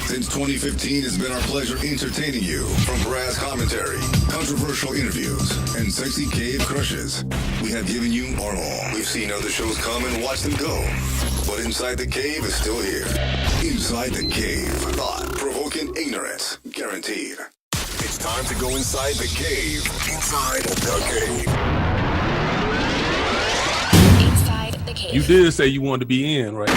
Since 2015, it's been our pleasure entertaining you. From brass commentary, controversial interviews, and sexy cave crushes, we have given you our all. We've seen other shows come and watched them go. But Inside the Cave is still here. Inside the Cave. Thought-provoking ignorance. Guaranteed. It's time to go inside the cave. Inside the Cave. Inside the Cave. You did say you wanted to be in, right?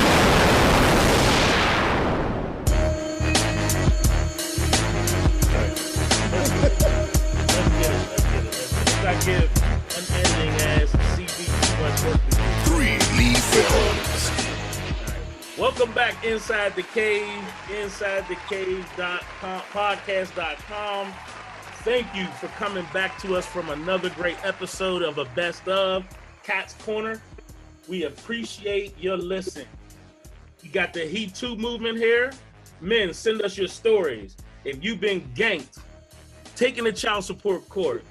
Let's give unending as CB too much work to do. 3 lead films. Welcome back Inside the Cave, InsideTheCave.com, podcast.com. Thank you for coming back to us from another great episode of a Best of Cat's Corner. We appreciate your listen. You got the He Too movement here. Men, send us your stories. If you've been ganked, taken to child support court,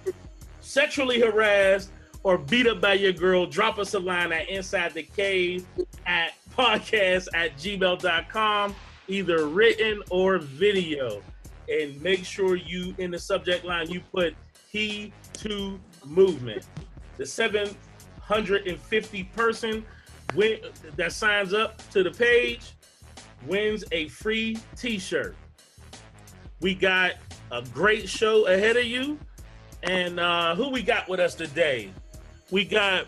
sexually harassed, or beat up by your girl, drop us a line at insidethecave@podcast@gmail.com, either written or video. And make sure you, in the subject line, you put He Too Movement. The 750 person that signs up to the page wins a free t-shirt. We got a great show ahead of you. And who we got with us today? We got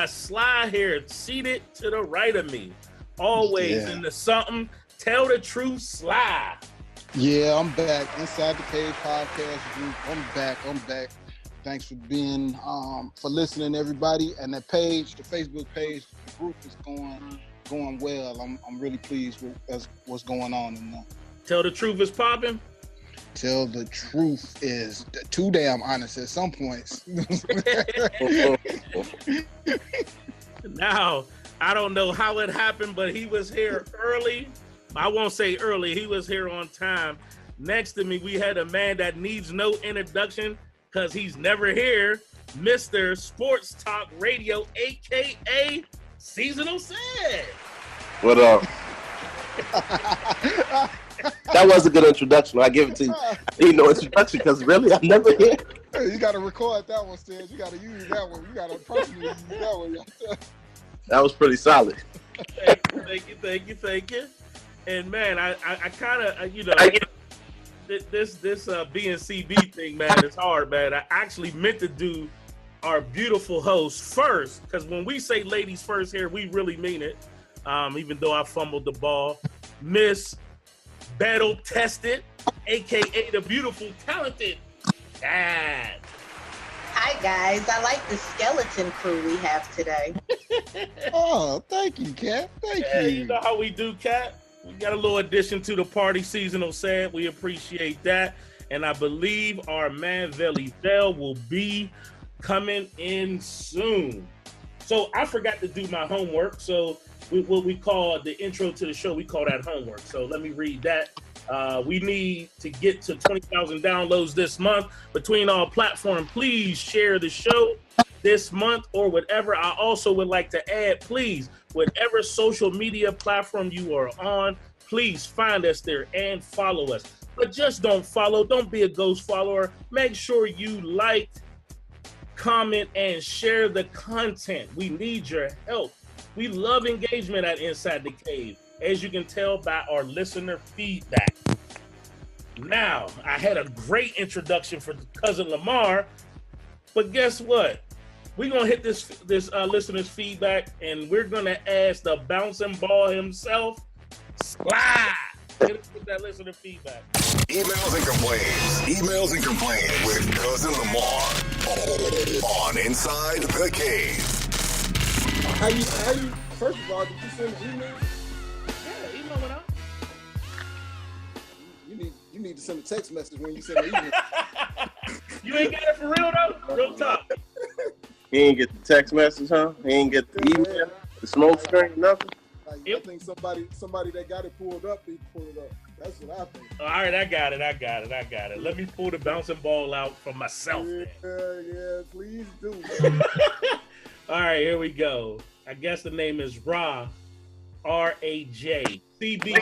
Sly here, seated to the right of me. Always in the something. Tell the truth, Sly. Yeah, I'm back. Inside the Cave podcast group. I'm back. Thanks for being, for listening, everybody. And the page, the Facebook page, the group is going well. I'm really pleased with what's going on in there. Tell the truth is popping. Tell the truth is too damn honest at some points. Now, I don't know how it happened, but he was here early. I won't say early. He was here on time. Next to me, we had a man that needs no introduction because he's never here, Mr. Sports Talk Radio, a.k.a. Seasonal Ced. What up? That was a good introduction. I give it to you. I need no introduction because really, I'm never here. Hey, you got to record that one, Sid. You got to use that one. You got to personally use that one. That was pretty solid. Thank you. And man, I kind of, this BNCB thing, man, it's hard, man. I actually meant to do our beautiful host first, because when we say ladies first here, we really mean it. Even though I fumbled the ball, Miss Battle Tested, aka the beautiful, talented Dad. Hi guys, I like the skeleton crew we have today. Oh, thank you, Kat. Thank you. You know how we do, Kat. We got a little addition to the party, Seasonal Ced. We appreciate that. And I believe our man Veli Bell will be coming in soon. So I forgot to do my homework. So what we call the intro to the show, we call that homework. So let me read that. We need to get to 20,000 downloads this month between all platforms. Please share the show this month or whatever. I also would like to add, please, whatever social media platform you are on, please find us there and follow us. But just don't follow. Don't be a ghost follower. Make sure you like, comment, and share the content. We need your help. We love engagement at Inside the Cave, as you can tell by our listener feedback. Now, I had a great introduction for Cousin Lamar, but guess what? We're going to hit this listener's feedback, and we're going to ask the bouncing ball himself, Sly. Hit us with that listener feedback. Emails and complaints with Cousin Lamar on Inside the Cave. How you, first of all, did you send an email? Yeah, email went out. You need to send a text message when you send an email. You ain't got it for real, though? Real talk. He ain't get the text message, huh? He ain't get the email, the smoke screen, nothing. Like, I think somebody that got it pulled up, they pulled it up. That's what I think. All right, I got it. Let me pull the bouncing ball out for myself. Yeah, please do. All right, here we go. I guess the name is Ra, R-A-J. CB.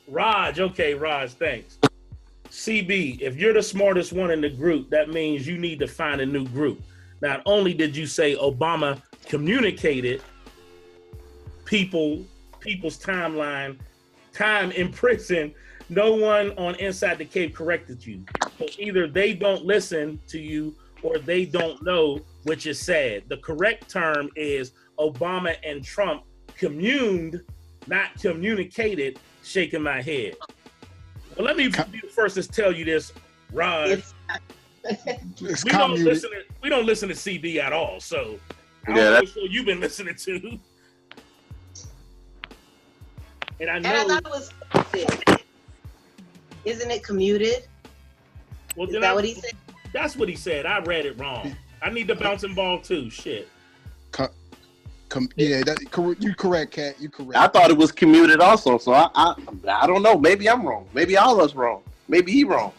Raj, okay, Raj, thanks. CB, if you're the smartest one in the group, that means you need to find a new group. Not only did you say Obama communicated people's time in prison, no one on Inside the Cave corrected you. So either they don't listen to you or they don't know, which is sad. The correct term is Obama and Trump communed, not communicated, shaking my head. Well, let me be the first to tell you this, Raj. We don't listen to CB at all, so I don't know what show you've been listening to. And I thought it was commuted. Isn't it commuted? Well, is that what he said? That's what he said. I read it wrong. I need the bouncing ball too. Shit. You correct, Kat. You correct. I thought it was commuted also, so I don't know. Maybe I'm wrong. Maybe all of us wrong. Maybe he wrong.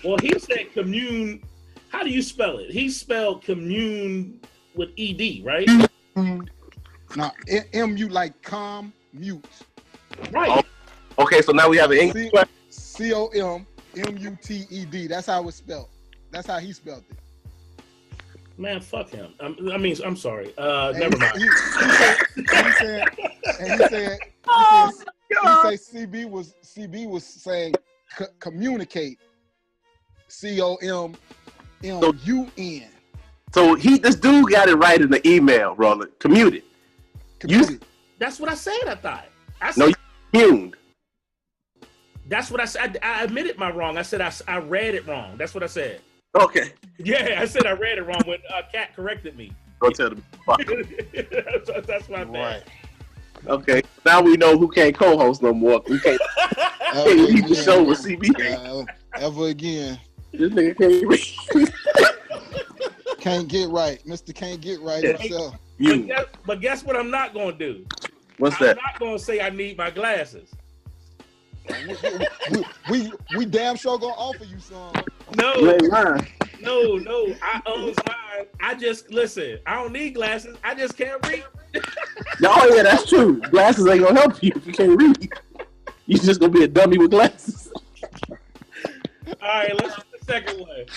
Well, he said commune. How do you spell it? He spelled commune with ED, right? No, MU like mute. Right. Oh, okay, so now we have an English question. COMMUTED. That's how it's spelled. That's how he spelled it. Man, fuck him. I'm sorry. Never mind. He said CB was saying communicate. COMMUN. So this dude got it right in the email, Roland. Commuted. That's what I said. I thought. No, you communed. That's what I said. I admitted my wrong. I said I read it wrong. That's what I said. Okay. Yeah, I said I read it wrong when Kat corrected me. Don't tell them. That's my bad. Right. Okay. Now we know who can't co-host no more. We can't leave the show with CB. Ever again. This nigga can't read. Can't get right. Mr. Can't get right himself. But guess what I'm not going to do? What's that? I'm not going to say I need my glasses. we damn sure going to offer you some. No. I own mine. I just, listen, I don't need glasses. I just can't read. Oh, yeah, that's true. Glasses ain't going to help you if you can't read. You just going to be a dummy with glasses. All right, let's do the second one.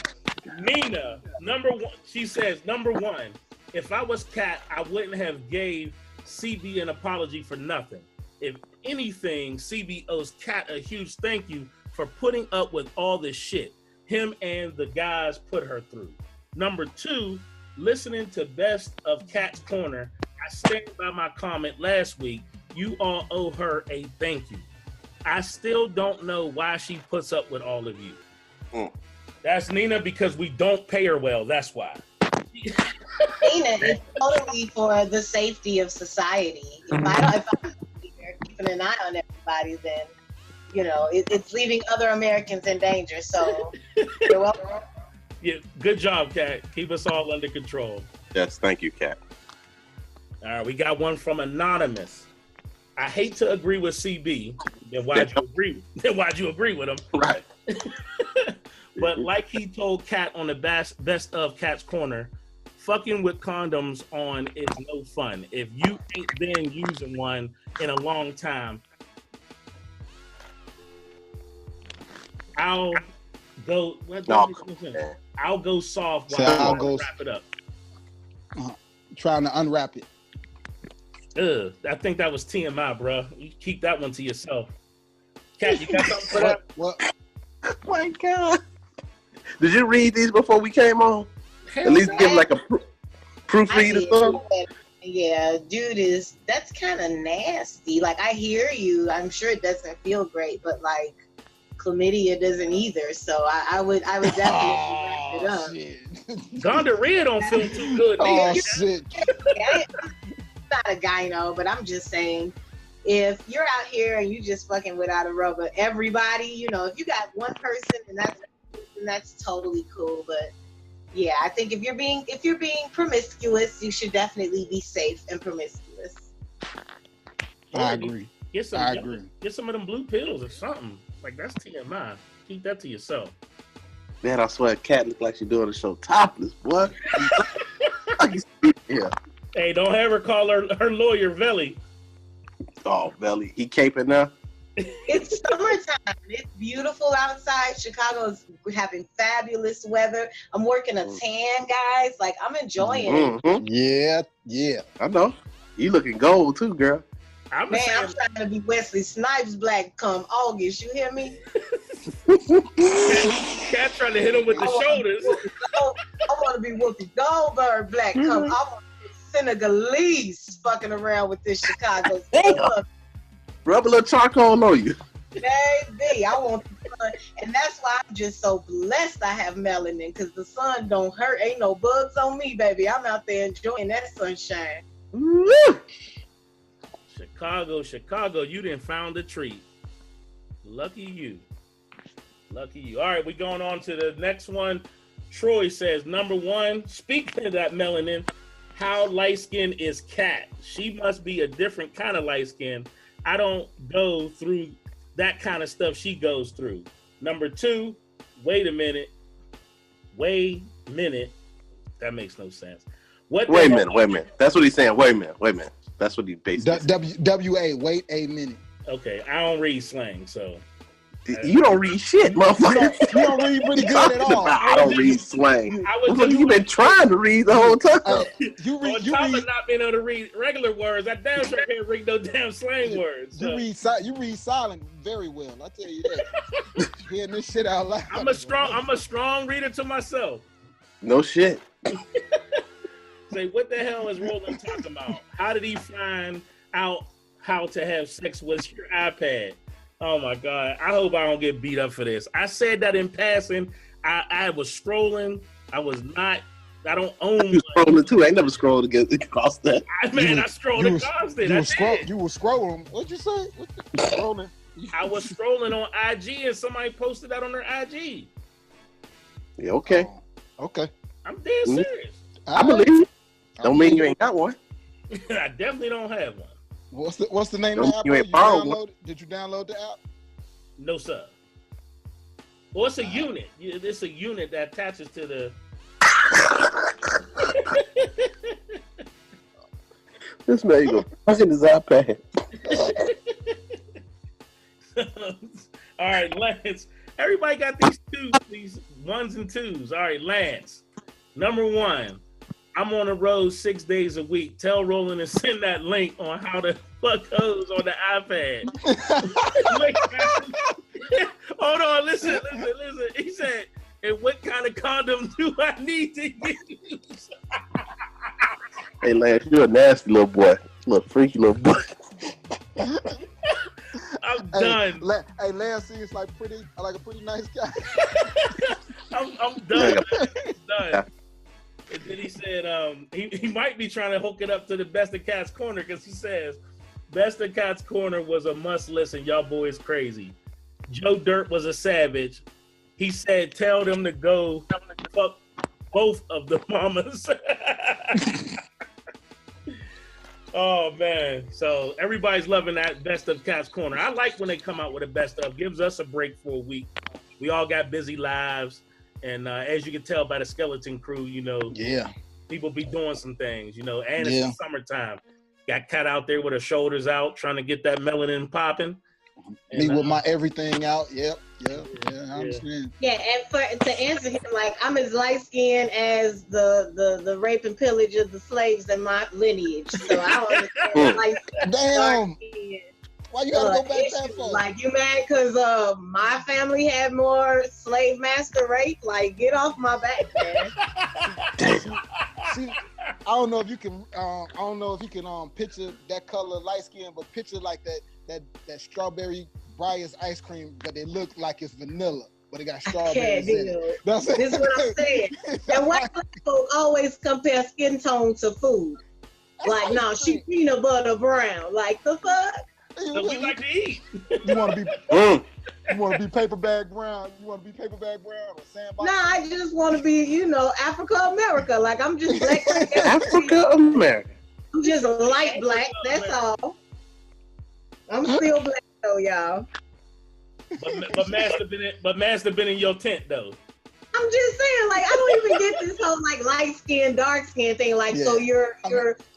Nina, number one. She says, number one, if I was Kat, I wouldn't have gave CB an apology for nothing. If anything, CB owes Kat a huge thank you for putting up with all this shit him and the guys put her through. Number two, listening to Best of Kat's Corner, I stand by my comment last week. You all owe her a thank you. I still don't know why she puts up with all of you. That's Nina, because we don't pay her well. That's why. Nina is totally for the safety of society. If I'm keeping an eye on everybody, then it's leaving other Americans in danger. So you're welcome. Yeah, good job, Kat. Keep us all under control. Yes, thank you, Kat. All right, we got one from Anonymous. I hate to agree with CB. Then why'd you agree with him? Right. But like he told Kat on the best of Kat's Corner, fucking with condoms on is no fun. If you ain't been using one in a long time, I'll go soft while I wrap it up. Trying to unwrap it. I think that was TMI, bro. You keep that one to yourself. Kat, you got something for that? What? Oh my God. Did you read these before we came on? Hell At least no. give like a proofread or something? Yeah, dude, that's kind of nasty. Like, I hear you. I'm sure it doesn't feel great, but like, chlamydia doesn't either. So I would definitely wrap it up. Shit. Gonorrhea don't feel too good. Oh, shit. I'm not a gyno, but I'm just saying, if you're out here and you just fucking without a rubber, everybody, if you got one person, and that's totally cool. But yeah, I think if you're being promiscuous, you should definitely be safe and promiscuous. I agree. Get some of them blue pills or something. Like, that's TMI. Keep that to yourself. Man, I swear, Kat look like she's doing the show topless, boy. Yeah. Hey, don't ever call her lawyer Veli. Oh, Veli, he caping now. It's summertime. It's beautiful outside. Chicago's having fabulous weather. I'm working a tan, guys. Like, I'm enjoying it. Mhm. Yeah. I know. You looking gold too, girl. I'm Man, saying, I'm trying to be Wesley Snipes black come August. You hear me? Cat trying to hit him with the shoulders. I want to be Whoopi Goldberg black come. I want to be Senegalese fucking around with this Chicago. Damn. Rub a little charcoal on you. Baby, I want the sun. And that's why I'm just so blessed I have melanin, because the sun don't hurt. Ain't no bugs on me, baby. I'm out there enjoying that sunshine. Woo! Chicago, you done found a treat. Lucky you. All right, we going on to the next one. Troy says, number one, speaking of that melanin, how light skin is Cat? She must be a different kind of light skin. I don't go through that kind of stuff she goes through. Number two, wait a minute. That makes no sense. Wait a minute. That's what he's saying. Wait a minute. That's what he basically WA, wait a minute. Okay, I don't read slang, so. You don't read shit, motherfucker. You don't read pretty good at all. I don't read slang. Look, you've been trying to read the whole time. You read not being able to read regular words. I damn sure can't read no damn slang words. So. You read silent very well. I tell you that. Hearing this shit out loud. I'm a strong reader to myself. No shit. Say, what the hell is Roland talking about? How did he find out how to have sex with your iPad? Oh my God. I hope I don't get beat up for this. I said that in passing. I was scrolling. I don't own. You scrolling too. I ain't never scrolled across that. I scrolled across it. You were scrolling. What'd you say? Scrolling. I was scrolling on IG and somebody posted that on their IG. Yeah, okay. Okay. I'm dead serious. I believe you. Don't mean you ain't got one. I definitely don't have one. What's the name of the app? You ain't borrowed one. Did you download the app? No, sir. Well, it's a unit. It's a unit that attaches to the. This man go fucking his iPad. All right, Lance. Everybody got these ones and twos. All right, Lance. Number one. I'm on the road 6 days a week. Tell Roland to send that link on how to fuck hoes on the iPad. Hold on, listen. He said, and what kind of condom do I need to use? Hey, Lance, you're a nasty little boy. Little freaky little boy. I'm done. Hey, Lance seems like a pretty nice guy. I'm done. I'm done. And then he said he might be trying to hook it up to the Best of Cats Corner, because he says Best of Cats Corner was a must listen. Y'all boys crazy. Joe Dirt was a savage. He said tell them to go fuck both of the mamas. Oh man. So everybody's loving that Best of Cats Corner. I like when they come out with a best of. Gives us a break for a week. We all got busy lives. And as you can tell by the skeleton crew, people be doing some things, and it's summertime. Got Cat out there with her shoulders out, trying to get that melanin popping. Me with my everything out. Yep. I understand. Yeah, and to answer him, like, I'm as light skinned as the rape and pillage of the slaves in my lineage. So I don't understand. Like, damn. Why you gotta go back that far? Like, you mad because my family had more slave master rape? Like, get off my back, man. See, I don't know if you can. Picture that color light skin, but picture like that strawberry Breyers ice cream, but it look like it's vanilla, but it got strawberries in it. This is what I'm saying. And white folk always compare skin tone to food. Like, no, she peanut butter brown. Like, the fuck? So we like to eat. You want to be paper bag brown? You want to be paper bag brown or sandbox? Nah, I just want to be, Africa America. Like, I'm just black. Africa America. I'm just light black. That's all. I'm still black though, y'all. But Master been in your tent though. I'm just saying, like, I don't even get this whole like light skin, dark skin thing. Like, so you're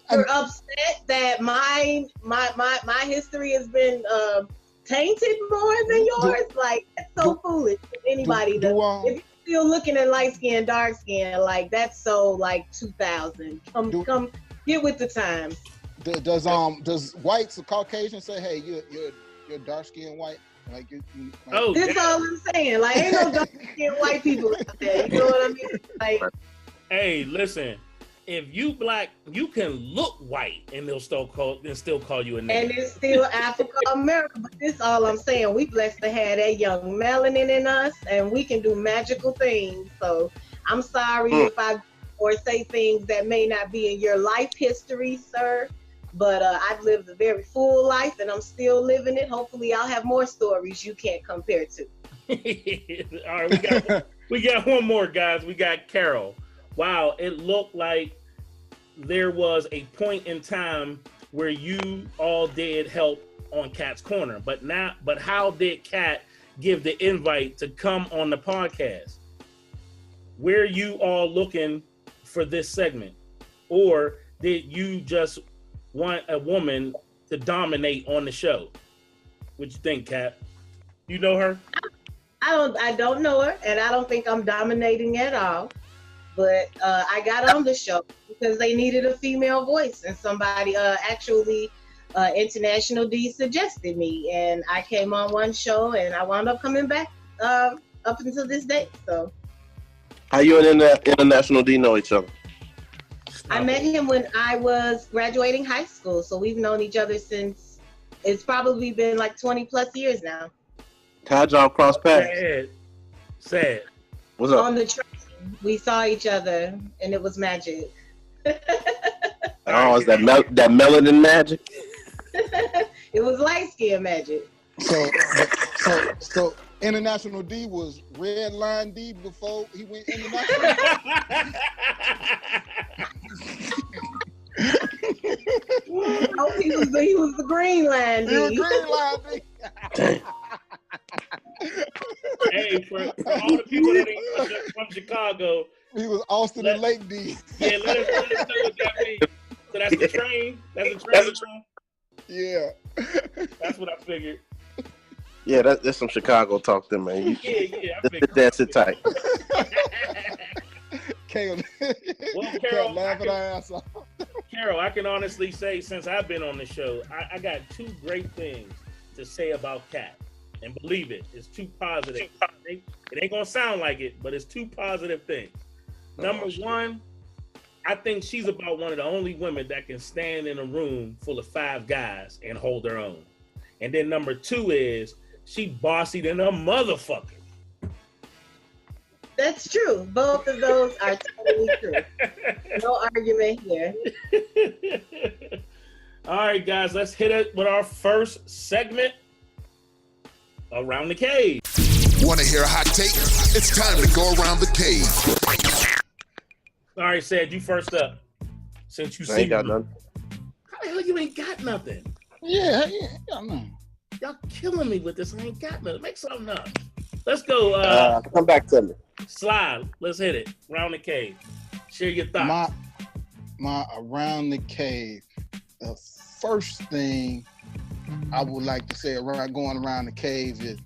upset that my history has been tainted more than yours? Like, that's so foolish. Anybody if you're still looking at light skin, dark skin, like that's so like 2000. Come get with the times. Does whites or Caucasians say, hey, you're dark skinned white? Like, oh, that's all I'm saying. Like, ain't no dark skinned white people out there. You know what I mean? Like, hey, listen. If you black, you can look white and they'll still call you a nigga. And it's still Africa America. But this all I'm saying. We blessed to have that young melanin in us, and we can do magical things. So I'm sorry if I say things that may not be in your life history, sir. But I've lived a very full life, and I'm still living it. Hopefully, I'll have more stories you can't compare to. All right, we got one more, guys. We got Carol. Wow, it looked like there was a point in time where you all did help on Kat's Corner, but how did Kat give the invite to come on the podcast? Where you all looking for this segment? Or did you just want a woman to dominate on the show? What you think, Kat? You know her? I don't know her, and I don't think I'm dominating at all. But I got on the show because they needed a female voice, and somebody International D suggested me, and I came on one show, and I wound up coming back up until this day. So, how you and International D know each other? I met him when I was graduating high school, so we've known each other since it's probably been like 20 plus years now. How'd y'all cross paths? Sad. What's up? On the train. We saw each other, and it was magic. Oh, is that melanin magic? It was light skin magic. So International D was Red Line D before he went international. Oh, he was the Green Line D. He was Green Line D. Hey, for all the people that ain't from Chicago, he was Austin and Lake D. Yeah, let us know what that means. So that's the train. That's the train. Yeah. That's what I figured. Yeah, that's some Chicago talk there, man. Yeah. I figured. That's it tight. Carol laughing our ass off. Carol, I can honestly say, since I've been on the show, I got two great things to say about Kat. And believe it, it's two positive. It ain't gonna sound like it, but it's two positive things. Number one, I think she's about one of the only women that can stand in a room full of 5 guys and hold her own. And then number two is she bossy than a motherfucker. That's true. Both of those are totally true. No argument here. All right, guys, let's hit it with our first segment. Around the cave. Want to hear a hot take? It's time to go around the cave. All right, Ced, you first up. Since you I ain't got nothing. How the hell you ain't got nothing? Yeah, I know. Y'all killing me with this. I ain't got nothing. Make something up. Let's go. Come back to me. Slide. Let's hit it. Around the cave. Share your thoughts. My around the cave. The first thing I would like to say going around the cave is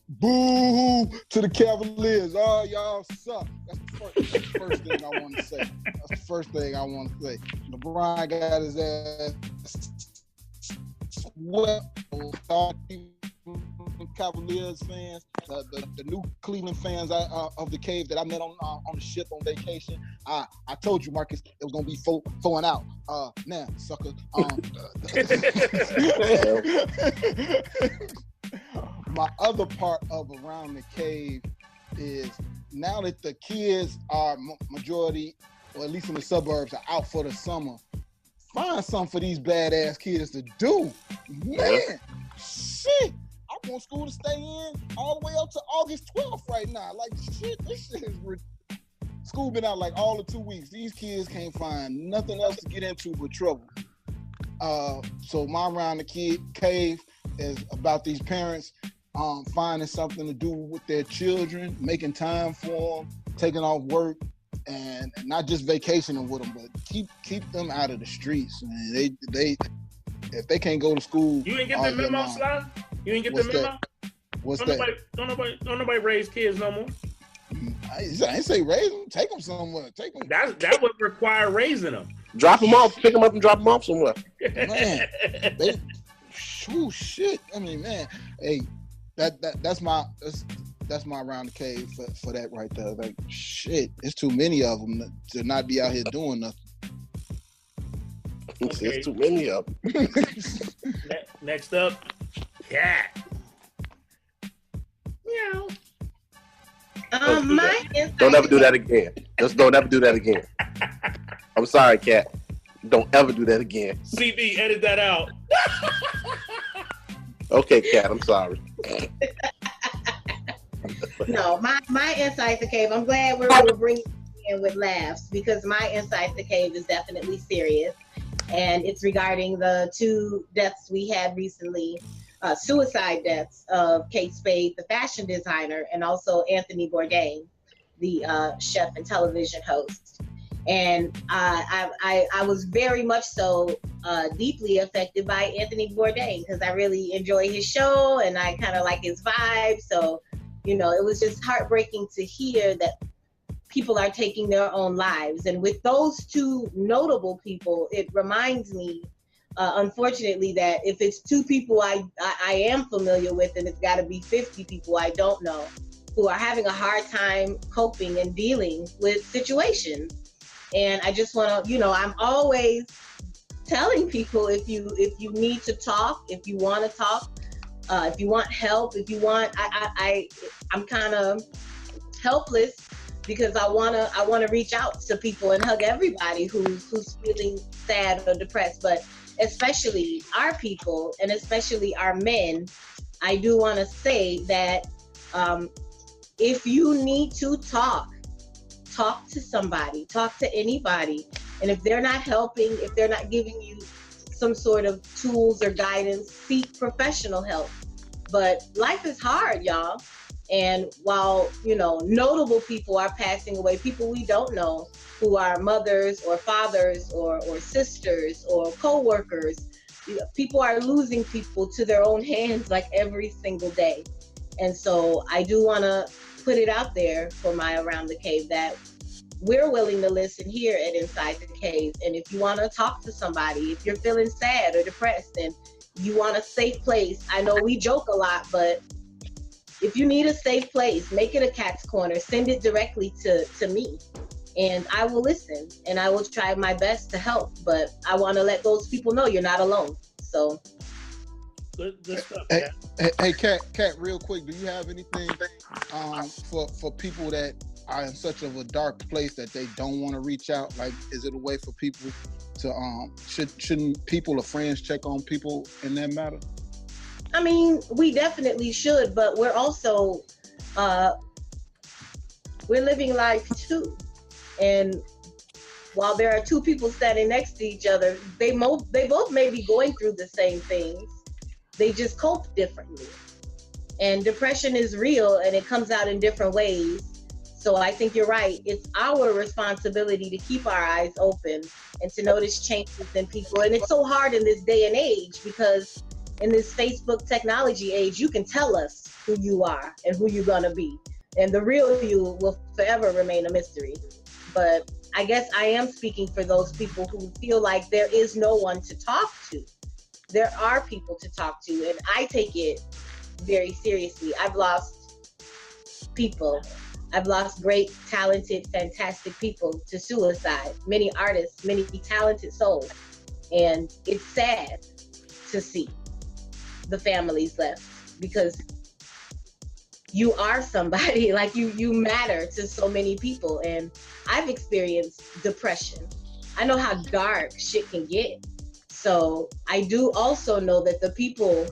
boo to the Cavaliers. Oh, y'all suck. That's the first thing I want to say. That's the first thing I want to say. LeBron got his ass swept. Cavaliers fans, the new Cleveland fans of the cave that I met on the ship on vacation. I told you, Marcus, it was gonna be 4 and out. Now, sucker. My other part of around the cave is now that the kids are majority, or at least in the suburbs, are out for the summer. Find something for these badass kids to do, man. Shit. I want school to stay in all the way up to August 12th right now. Like, shit, this shit is school been out like all of 2 weeks. These kids can't find nothing else to get into but trouble. So my around the cave is about these parents finding something to do with their children, making time for them, taking off work, and not just vacationing with them, but keep them out of the streets. Man. They if they can't go to school, you ain't get the memo, Slide? You didn't get What's the that? memo? What's Don't that? nobody raise kids no more. I ain't say raise them. Take them somewhere. Take them. That would require raising them. Drop them off, pick them up, and drop them off somewhere. Man, shit. I mean, man, hey, that's my around the cave for that right there. Like, shit, it's too many of them to not be out here doing nothing. Okay. There's too many of them. Next up, cat. Meow. Don't ever do that again. Just don't ever do that again. I'm sorry, Cat. Don't ever do that again. CD, edit that out. Okay, Cat, I'm sorry. No, my inside the cave. I'm glad we're bringing it in with laughs because my inside the cave is definitely serious, and it's regarding the 2 deaths we had recently, suicide deaths of Kate Spade, the fashion designer, and also Anthony Bourdain, the chef and television host. And I was very much so deeply affected by Anthony Bourdain because I really enjoy his show and I kind of like his vibe. So, it was just heartbreaking to hear that people are taking their own lives. And with those 2 notable people, it reminds me, unfortunately, that if it's 2 people I am familiar with, and it's got to be 50 people I don't know who are having a hard time coping and dealing with situations. And I just want to, I'm always telling people if you need to talk, if you want to talk, if you want help, if you want, I'm kind of helpless because I wanna reach out to people and hug everybody who's feeling sad or depressed, but especially our people and especially our men. I do want to say that if you need to talk to somebody, talk to anybody. And if they're not helping, if they're not giving you some sort of tools or guidance, seek professional help. But life is hard, y'all. And while, notable people are passing away, people we don't know who are mothers or fathers or sisters or co-workers, people are losing people to their own hands like every single day. And so I do want to put it out there for my Around the Cave that we're willing to listen here at Inside the Cave. And if you want to talk to somebody, if you're feeling sad or depressed and you want a safe place, I know we joke a lot, but if you need a safe place, make it a cat's corner, send it directly to me. And I will listen and I will try my best to help. But I want to let those people know you're not alone. So good stuff, Hey, Kat, real quick, do you have anything for people that are in such of a dark place that they don't want to reach out? Like, is it a way for people to shouldn't people or friends check on people in that matter? I mean, we definitely should, but we're also we're living life too. And while there are 2 people standing next to each other, they both may be going through the same things. They just cope differently. And depression is real and it comes out in different ways. So I think you're right. It's our responsibility to keep our eyes open and to notice changes in people. And it's so hard in this day and age because in this Facebook technology age, you can tell us who you are and who you're gonna be. And the real you will forever remain a mystery. But I guess I am speaking for those people who feel like there is no one to talk to. There are people to talk to, and I take it very seriously. I've lost people. I've lost great, talented, fantastic people to suicide. Many artists, many talented souls. And it's sad to see the families left because you are somebody, like you matter to so many people. And I've experienced depression. I know how dark shit can get. So I do also know that the people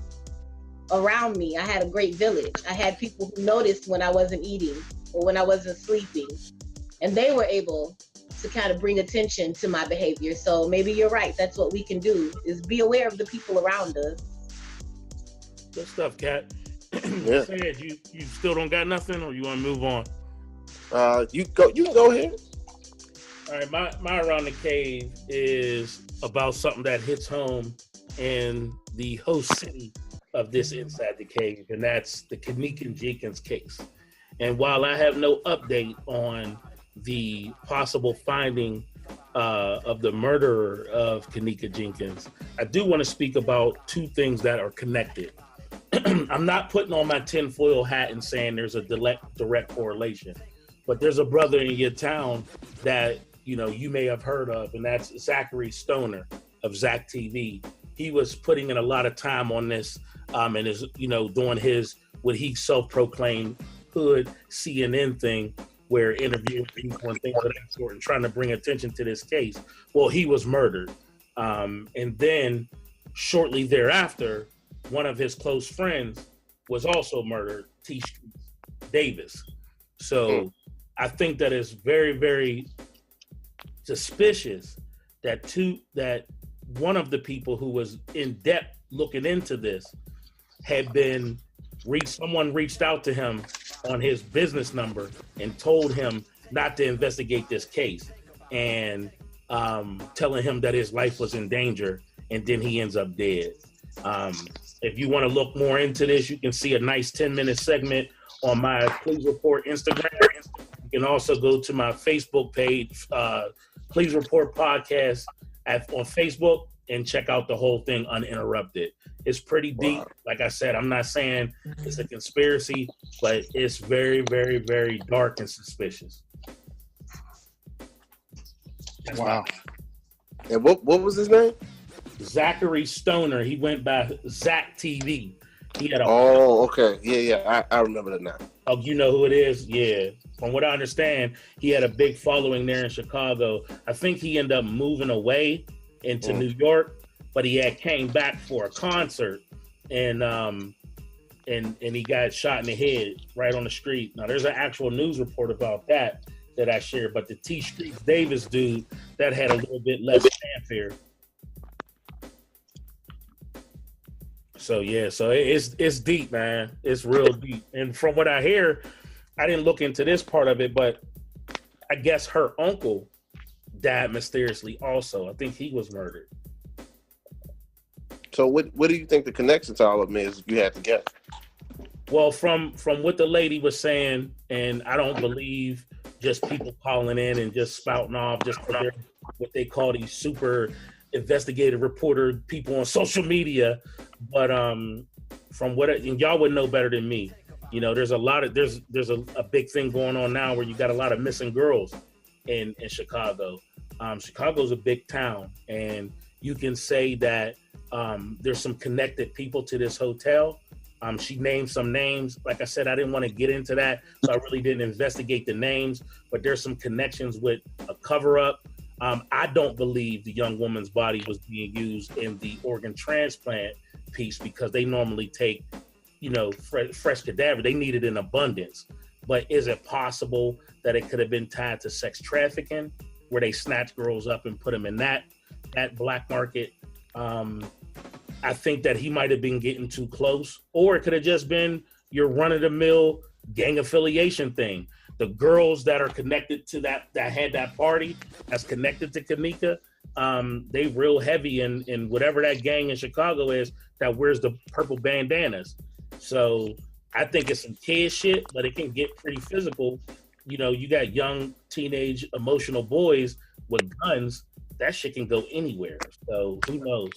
around me, I had a great village. I had people who noticed when I wasn't eating or when I wasn't sleeping, and they were able to kind of bring attention to my behavior. So maybe you're right. That's what we can do, is be aware of the people around us. Good stuff, Kat. Yeah. Said you still don't got nothing, or you want to move on? You can go ahead. All right, my Around the Cave is about something that hits home in the host city of this Inside the Cave, and that's the Kanika Jenkins case. And while I have no update on the possible finding of the murderer of Kanika Jenkins, I do want to speak about two things that are connected. I'm not putting on my tinfoil hat and saying there's a direct correlation, but there's a brother in your town that you may have heard of, and that's Zachary Stoner of Zach TV. He was putting in a lot of time on this, and is doing his what he self-proclaimed hood CNN thing, where interviewing people and things of that sort, and trying to bring attention to this case. Well, he was murdered, and then shortly thereafter, one of his close friends was also murdered, T. Davis. So I think that it's very, very suspicious that one of the people who was in depth looking into this had been someone reached out to him on his business number and told him not to investigate this case, and telling him that his life was in danger, and then he ends up dead. If you want to look more into this, you can see a nice 10-minute segment on my Please Report Instagram. You can also go to my Facebook page, Please Report Podcast on Facebook, and check out the whole thing uninterrupted. It's pretty deep. Wow. Like I said, I'm not saying it's a conspiracy, but it's very, very, very dark and suspicious. That's wow. And what was his name? Zachary Stoner. He went by Zach TV. He had okay. Yeah. I remember that now. Oh, you know who it is? Yeah. From what I understand, he had a big following there in Chicago. I think he ended up moving away into New York, but he had came back for a concert, and he got shot in the head right on the street. Now, there's an actual news report about that I shared, but the T. Street Davis dude, that had a little bit less fanfare. So yeah, so it's deep, man. It's real deep. And from what I hear, I didn't look into this part of it, but I guess her uncle died mysteriously also. I think he was murdered. So what do you think the connection to all of them is, if you had to guess? Well, from what the lady was saying, and I don't believe just people calling in and just spouting off just for their, what they call these super investigative reporter people on social media, but from what and y'all would know better than me, there's a big thing going on now where you got a lot of missing girls in Chicago. Chicago's a big town, and you can say that there's some connected people to this hotel. She named some names. Like I said, I didn't want to get into that, so I really didn't investigate the names, but there's some connections with a cover-up. I don't believe the young woman's body was being used in the organ transplant piece, because they normally take, fresh cadaver. They need it in abundance. But is it possible that it could have been tied to sex trafficking, where they snatch girls up and put them in that black market? I think that he might have been getting too close, or it could have just been your run-of-the-mill gang affiliation thing. The girls that are connected to that had that party, that's connected to Kanika, they real heavy in whatever that gang in Chicago is that wears the purple bandanas. So I think it's some kid shit, but it can get pretty physical. You got young, teenage, emotional boys with guns. That shit can go anywhere. So who knows?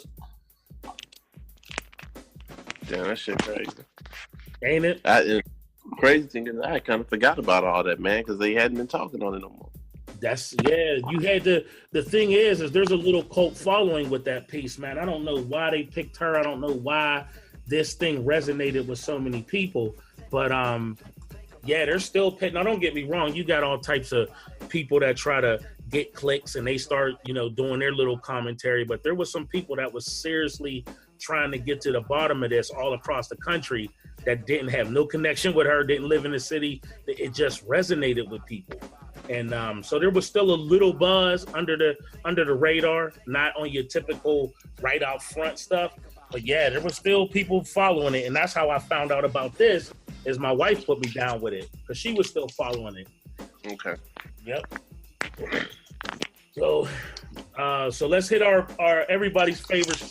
Damn, that shit crazy. Ain't it? Crazy thing is, I kind of forgot about all that, man, because they hadn't been talking on it no more. You had the thing is there's a little cult following with that piece, man. I don't know why they picked her. I don't know why this thing resonated with so many people, but they're still pitting. Now, don't get me wrong, you got all types of people that try to get clicks and they start, doing their little commentary, but there was some people that was seriously trying to get to the bottom of this all across the country that didn't have no connection with her, didn't live in the city. It just resonated with people. And so there was still a little buzz under the radar, not on your typical right out front stuff. But yeah, there was still people following it. And that's how I found out about this, is my wife put me down with it, because she was still following it. Okay. Yep. So let's hit our everybody's favorite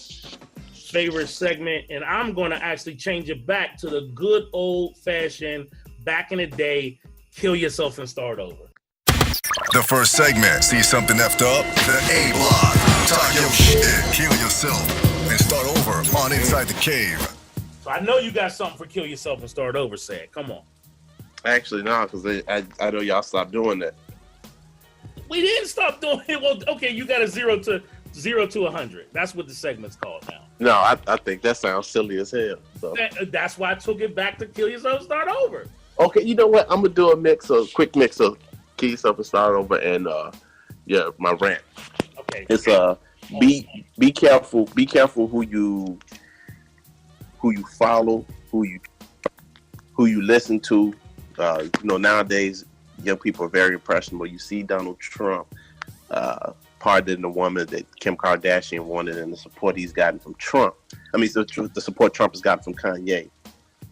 favorite segment, and I'm going to actually change it back to the good old-fashioned, back in the day, kill yourself and start over. The first segment, see something effed up? The A block. Talk your shit, kill yourself, and start over on Inside the Cave. So I know you got something for kill yourself and start over, Ced. Come on. Actually, no, because I know y'all stopped doing that. We didn't stop doing it. Well, okay, you got a 0 to 100. That's what the segment's called now. No, I think that sounds silly as hell. So. That's why I took it back to kill yourself and start over. Okay, you know what? I'm gonna do a quick mix of kill yourself and start over, and my rant. Okay. It's be careful who you follow, who you listen to. Nowadays young people are very impressionable. You see Donald Trump pardon the woman that Kim Kardashian wanted, and the support he's gotten from Trump. I mean, the support Trump has gotten from Kanye.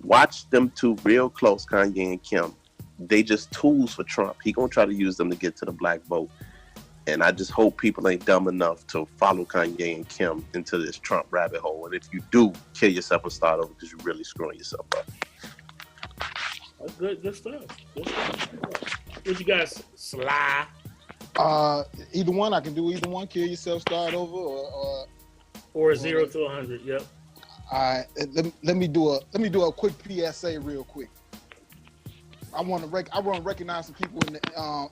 Watch them two real close, Kanye and Kim. They just tools for Trump. He gonna try to use them to get to the black vote. And I just hope people ain't dumb enough to follow Kanye and Kim into this Trump rabbit hole. And if you do, kill yourself and start over, because you're really screwing yourself up. Good stuff. What you guys, Sly? Either one. I can do either one. Kill yourself, start over, or 0 to 100. Yep. All right. Let me do a quick PSA real quick. I want to recognize some people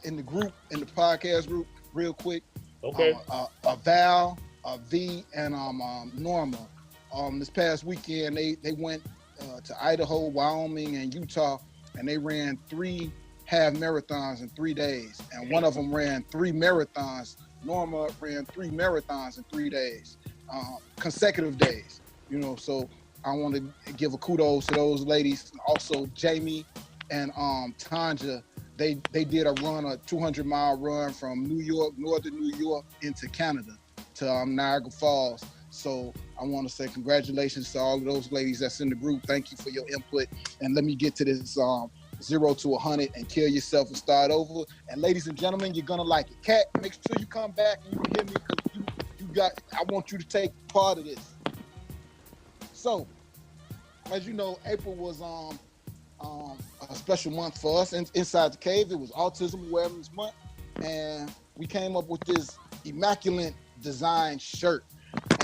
in the group, in the podcast group, real quick. Okay. Val, V, and Norma. This past weekend they went to Idaho, Wyoming, and Utah, and they ran 3 half marathons in 3 days, and one of them ran 3 marathons. Norma ran 3 marathons in 3 days, consecutive days. So I want to give a kudos to those ladies. Also, Jamie and Tanja, they did a 200-mile run from northern New York into Canada to Niagara Falls. So I want to say congratulations to all of those ladies that's in the group. Thank you for your input. And let me get to this 0 to 100 and kill yourself and start over. And ladies and gentlemen, you're gonna like it. Kat, make sure you come back and you can hear me, because I want you to take part of this. So, as you know, April was a special month for us inside the cave. It was Autism Awareness Month, and we came up with this immaculate design shirt.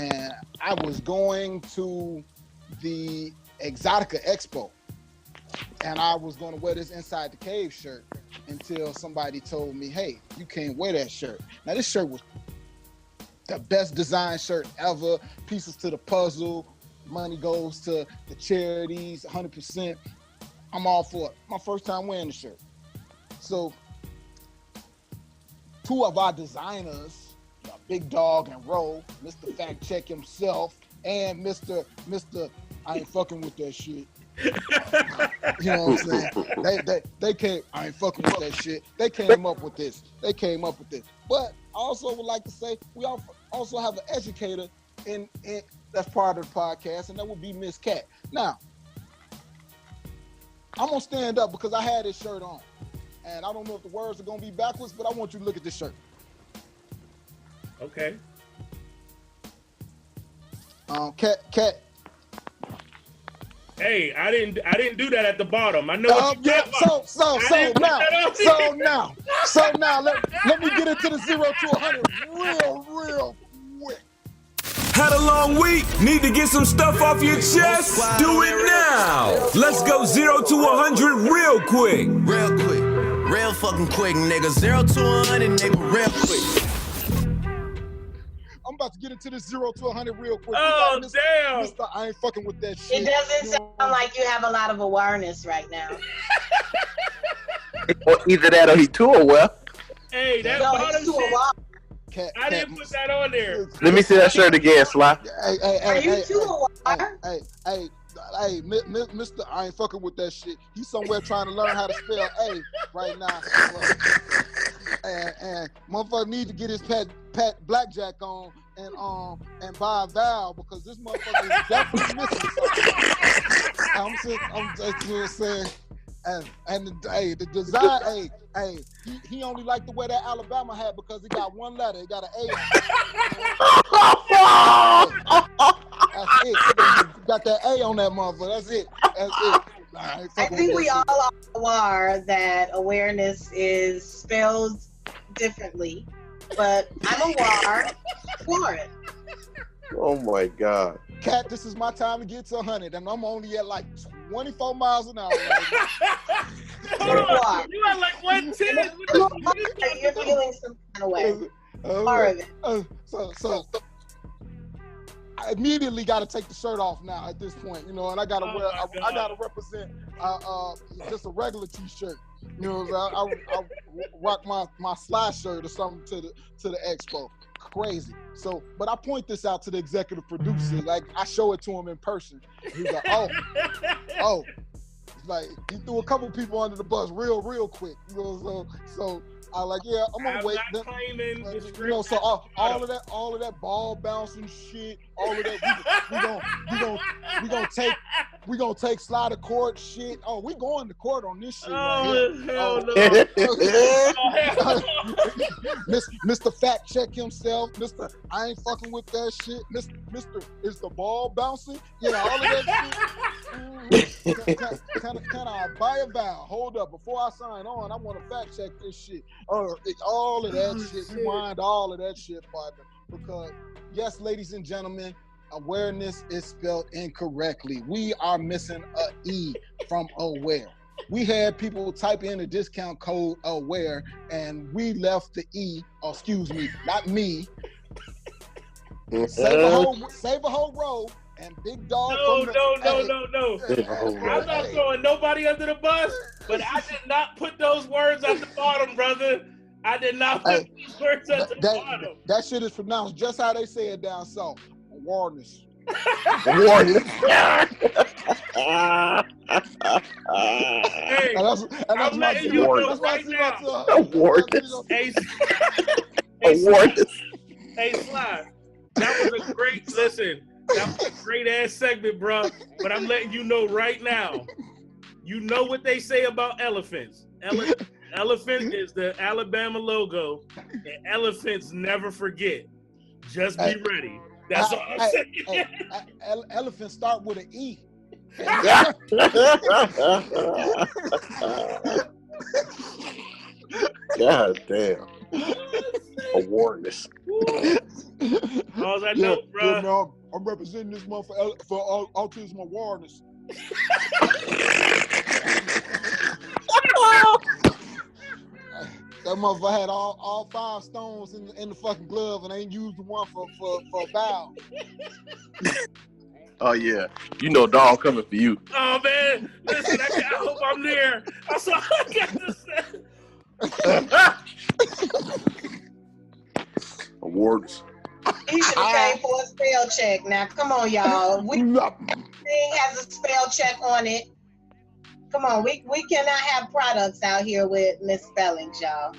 And I was going to the Exxxotica Expo, and I was going to wear this Inside the Cave shirt until somebody told me, hey, you can't wear that shirt. Now, this shirt was the best design shirt ever. Pieces to the puzzle. Money goes to the charities, 100%. I'm all for it. My first time wearing the shirt. So 2 of our designers, Big Dog and Ro, Mr. Fact Check himself, and Mr. I ain't fucking with that shit. You know what I'm saying? They came, I ain't fucking with that shit. They came up with this. But I also would like to say we also have an educator in that's part of the podcast, and that would be Miss Cat. Now, I'm gonna stand up because I had this shirt on, and I don't know if the words are gonna be backwards, but I want you to look at this shirt. Okay. Cat. Hey, I didn't do that at the bottom. I know. So now, let me get into the 0 to 100 real quick. Had a long week? Need to get some stuff off your chest? Do it now! Let's go 0 to 100 real quick. Real quick. Real fucking quick, nigga. 0 to 100, nigga, real quick. I'm about to get into this 0 to 100 real quick. Oh, damn. Mr. I ain't fucking with that shit. It doesn't sound like you have a lot of awareness right now. Or either that or he too well. Hey, that bottom shit. I didn't put that on there. Let me see that shirt again, Sly. Are you too Awar? Hey, Mr. I ain't fucking with that shit. He's somewhere trying to learn how to spell A right now. And motherfucker need to get his pet blackjack on and buy a Val, because this motherfucker is definitely missing something. I'm just saying. And the design, he only liked to wear that Alabama hat because he got one letter. He got an A. That's it. You got that A on that motherfucker. That's it. That's it. I think we all are aware that awareness is spelled differently, but I'm aware for it. Oh my God. Cat, this is my time to get to 100, and I'm only at like 24 miles an hour. You are like 110. You're feeling some kind of way. More of it. So I immediately got to take the shirt off now at this point, you know, and I got to wear, I got to represent just a regular t-shirt. You know, I rock my slide shirt or something to the expo. Crazy. So, but I point this out to the executive producer. Like, I show it to him in person. He's like, oh. Like, he threw a couple people under the bus real quick. You know, so I like, yeah, I'm gonna wait. Not claiming the you know, so all of that ball bouncing shit, all of that, we gonna take slide of court shit. Oh, we going to court on this shit right here. Hell no. Mr. Fact Check himself, Mr. I ain't fucking with that shit, Mr. Is the ball bouncing? You know, all of that shit. Can I buy a vow? Hold up, before I sign on, I want to fact check this shit. All of that shit, rewind all of that shit, partner. Because yes, ladies and gentlemen, awareness is spelled incorrectly. We are missing a E from aware. We had people type in the discount code aware, and we left the E, or excuse me, not me. Save a whole row. And Big Dog. No. I'm not throwing nobody under the bus, but I did not put those words at the bottom, brother. I did not put those words at the bottom. That shit is pronounced just how they say it down south. Awareness. Awareness. Hey, I'm letting you know right now. Awareness. Hey, Sly, that was a great listen. That was a great ass segment, bro. But I'm letting you know right now. You know what they say about elephants. Elephant is the Alabama logo, and elephants never forget. Just be ready. That's all I'm saying. Elephants start with an E. God damn. Awareness. All I know, bro. Yeah, man, I'm representing this month for autism awareness. That motherfucker had all 5 stones in the fucking glove and ain't used one for a bow. Oh yeah, you know, dog coming for you. Oh man, listen, I hope I'm there. That's all I got to say. Awards. He should have paid for a spell check. Now, come on, y'all. Thing has a spell check on it. Come on, we cannot have products out here with misspellings, y'all.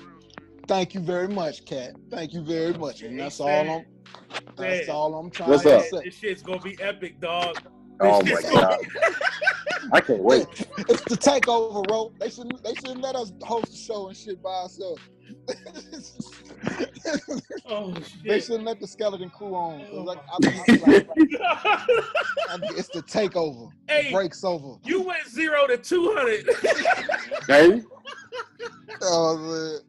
Thank you very much, Kat. Thank you very much. And that's all I'm trying What's to up? say. This shit's gonna be epic, dog. Oh my God. I can't wait. It's the takeover, bro. They shouldn't let us host the show and shit by ourselves. Oh shit. They shouldn't let the skeleton crew on. It's the takeover. Hey, the break's over. You went 0 to 200. Hey. Oh man.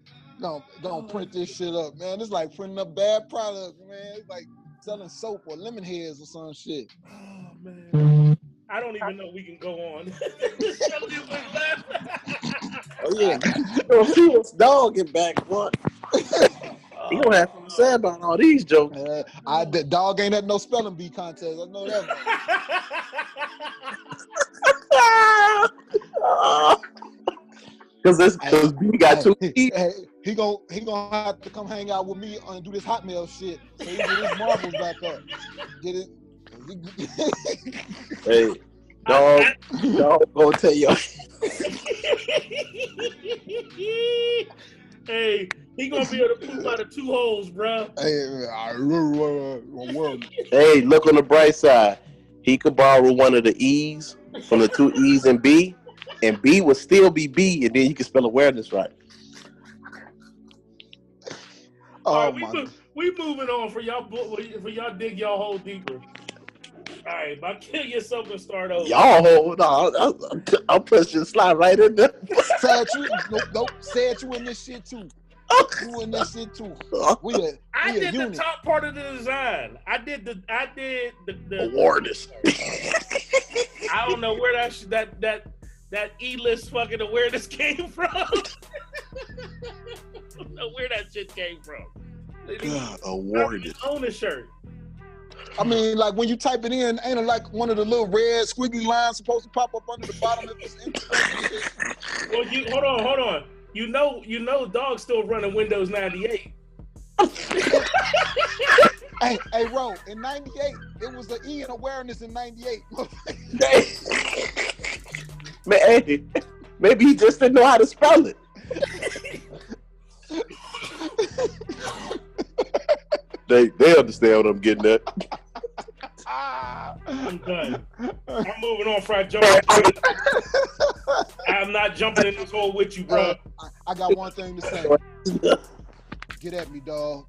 Don't print this shit up, man. It's like printing up bad products, man. It's like selling soap or lemon heads or some shit. Oh man. I don't even know we can go on. Oh yeah. You gonna see this dog get back, what? He gonna have to say about all these jokes. The dog ain't at no spelling bee contest. I know that. Because B got 2 E's. He gonna have to come hang out with me and do this Hotmail shit so he get his marbles back up. Get it? Hey, dog gonna tell you. Hey, he gonna be able to poop out of 2 holes, bro. Hey, look on the bright side. He could borrow one of the E's from the 2 E's in B, and B would still be B, and then you can spell awareness right. All right, we moving on for y'all dig y'all hole deeper. All right, but kill yourself and start over. Y'all hold on. I'll press your slide right in there. Said you, nope. Said you in this shit too. You in this shit too. I did the top part of the design. I did the awareness. I don't know where that E-list fucking awareness came from. I don't know where that shit came from. Awareness. Own the shirt. I mean, like when you type it in, ain't it like one of the little red squiggly lines supposed to pop up under the bottom of this? Well, hold on. You know, dog's still running Windows 98. hey, Ro, in 98, it was the E in awareness in 98. Man, hey, maybe he just didn't know how to spell it. They understand what I'm getting at. I'm done. I'm moving on, Fried Joe. I'm not jumping in this hole with you, bro. I got one thing to say. Get at me, dog.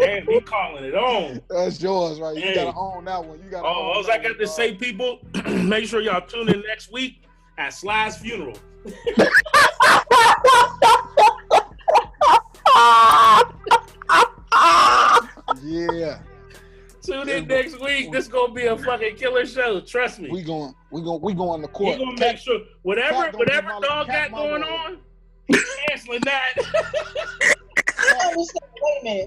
Damn, he calling it on. That's yours, right? You gotta own that one. You gotta. All I got to say, people, make sure y'all tune in next week at Sly's funeral. Yeah. Tune in next week. This gonna be a fucking killer show. Trust me. We going to court. We gonna make sure whatever dog got going on, he's canceling that.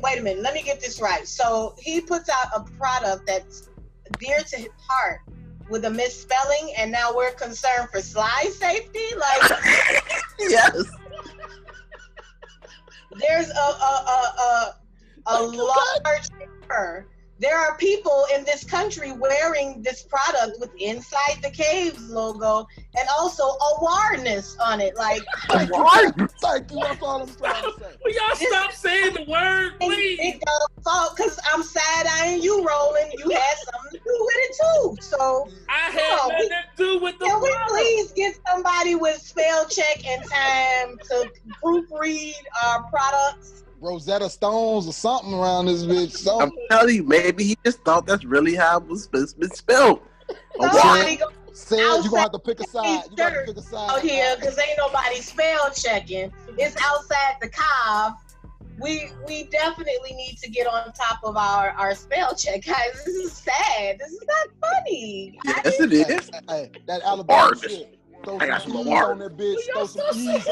Wait a minute. Let me get this right. So he puts out a product that's dear to his heart with a misspelling, and now we're concerned for Sly's safety. Like, yes. There's a large error. There are people in this country wearing this product with Inside the Caves logo and also awareness on it. Like, thank you. That's all I'm trying to say. Will y'all stop saying the word, please? Because I'm side-eyeing you, Roland. You had something to do with it too. So I had nothing to do with the Can we product. please get somebody with spell check and time to proofread our products? Rosetta Stones or something around this bitch. I'm telling you, maybe he just thought that's really how it was spelled. Somebody Said you're gonna have to pick a side. You gotta pick a side out here because ain't nobody spell checking. It's outside the cave. We definitely need to get on top of our spell check, guys. This is sad. This is not funny. Yes, it is. Hey, that Alabama shit. Throw I got some some E's on that bitch. Throw some E's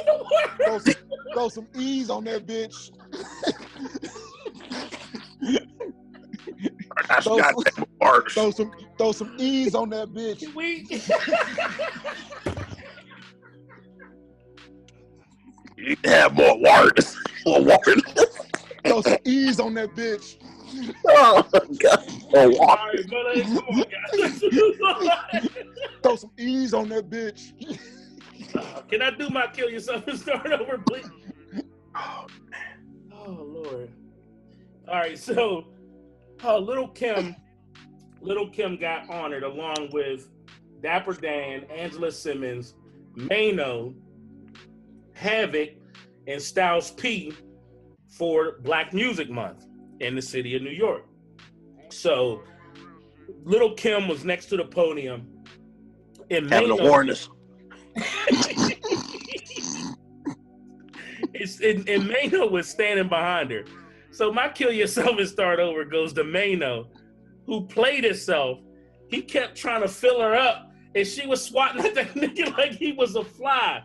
on that bitch. Throw some E's on that bitch. You need to have more words. Throw some E's on that bitch. Oh God. All right, brother, come on, guys. Throw some E's on that bitch. Can I do my kill yourself and start over, please? Oh Lord. All right, so Little Kim got honored along with Dapper Dan, Angela Simmons, Mano, Havoc, and Styles P for Black Music Month in the city of New York. So Little Kim was next to the podium. And having a awareness. And Mano was standing behind her. So my kill yourself and start over goes to Mano, who played himself. He kept trying to fill her up, and she was swatting at that nigga like he was a fly.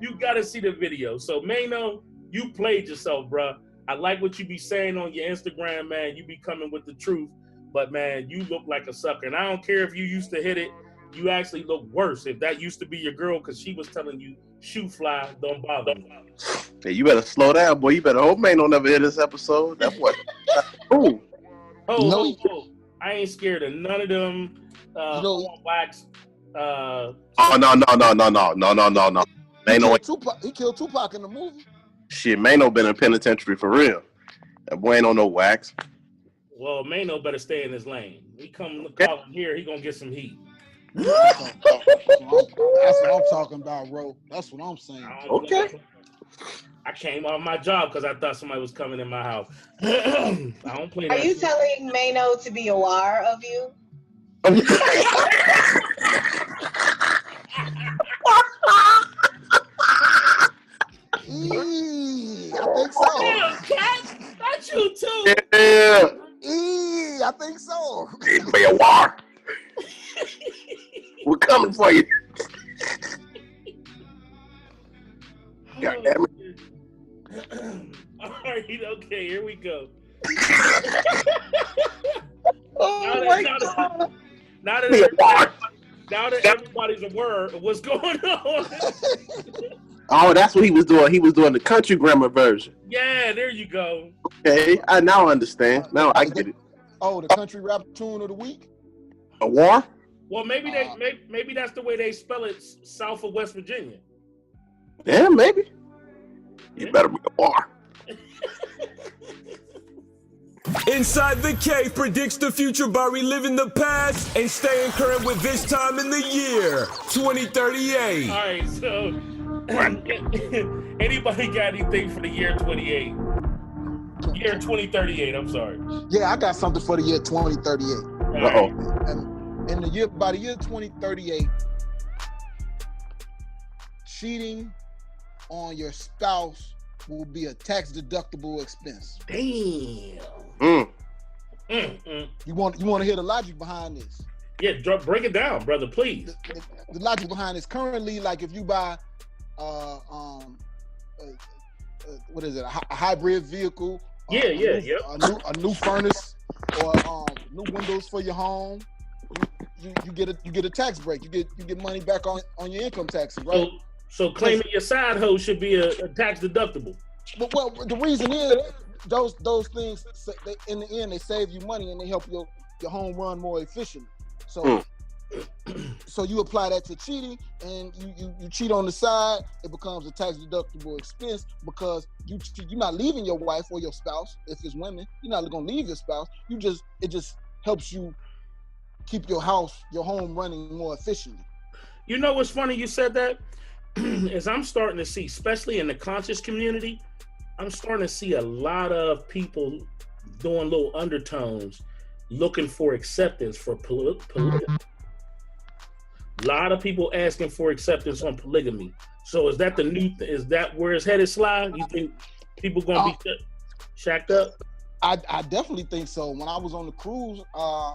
You gotta see the video. So Mano, you played yourself, bruh. I like what you be saying on your Instagram, man. You be coming with the truth, but man, you look like a sucker. And I don't care if you used to hit it. You actually look worse if that used to be your girl, because she was telling you, shoot fly, don't bother me. Hey, you better slow down, boy. You better hope May don't ever hear this episode. That's what. Ooh. Oh, I ain't scared of none of them. Wax. No. He killed Tupac in the movie. Shit, Mano been in penitentiary for real. That boy ain't on no wax. Well, Mano better stay in his lane. He come call him here, he gonna get some heat. That's what I'm talking about, bro. That's what I'm saying. Okay. I came off my job because I thought somebody was coming in my house. I don't play that. Are you telling Mano to be aware of you? I think so. Damn, Cat, that's you too. Yeah. I think so. Be a war. We're coming for you. God damn it. All right, okay, here we go. Now that everybody's aware of what's going on. Oh, that's what he was doing. He was doing the country grammar version. Yeah, there you go. Okay, I now understand. Now I get it. Oh, the country rap tune of the week? Awar? Well, maybe maybe that's the way they spell it south of West Virginia. Yeah, maybe. You better be Awar. Inside the Cave predicts the future by reliving the past and staying current with this time in the year, 2038. All right, so anybody got anything for the year 28? Year 2038, I'm sorry. Yeah, I got something for the year 2038. Uh-oh. And by the year 2038, cheating on your spouse will be a tax-deductible expense. Damn. You want to hear the logic behind this? Yeah, break it down, brother, please. The logic behind this currently, like if you buy, what is it? A hybrid vehicle. A new furnace or new windows for your home. You get a tax break. You get money back on your income taxes, right? So claiming your side hoe should be a tax deductible. Well, the reason is those things in the end they save you money and they help your home run more efficiently. So so you apply that to cheating and you cheat on the side, it becomes a tax deductible expense because you're not leaving your wife or your spouse. If it's women, you're not gonna leave your spouse. It just helps you keep your home running more efficiently. You know what's funny you said that? Is I'm starting to see, especially in the conscious community, I'm starting to see a lot of people doing little undertones, looking for acceptance for polygamy. A lot of people asking for acceptance on polygamy. So is that is that where it's headed, Sly? You think people gonna be shacked up? I definitely think so. When I was on the cruise, I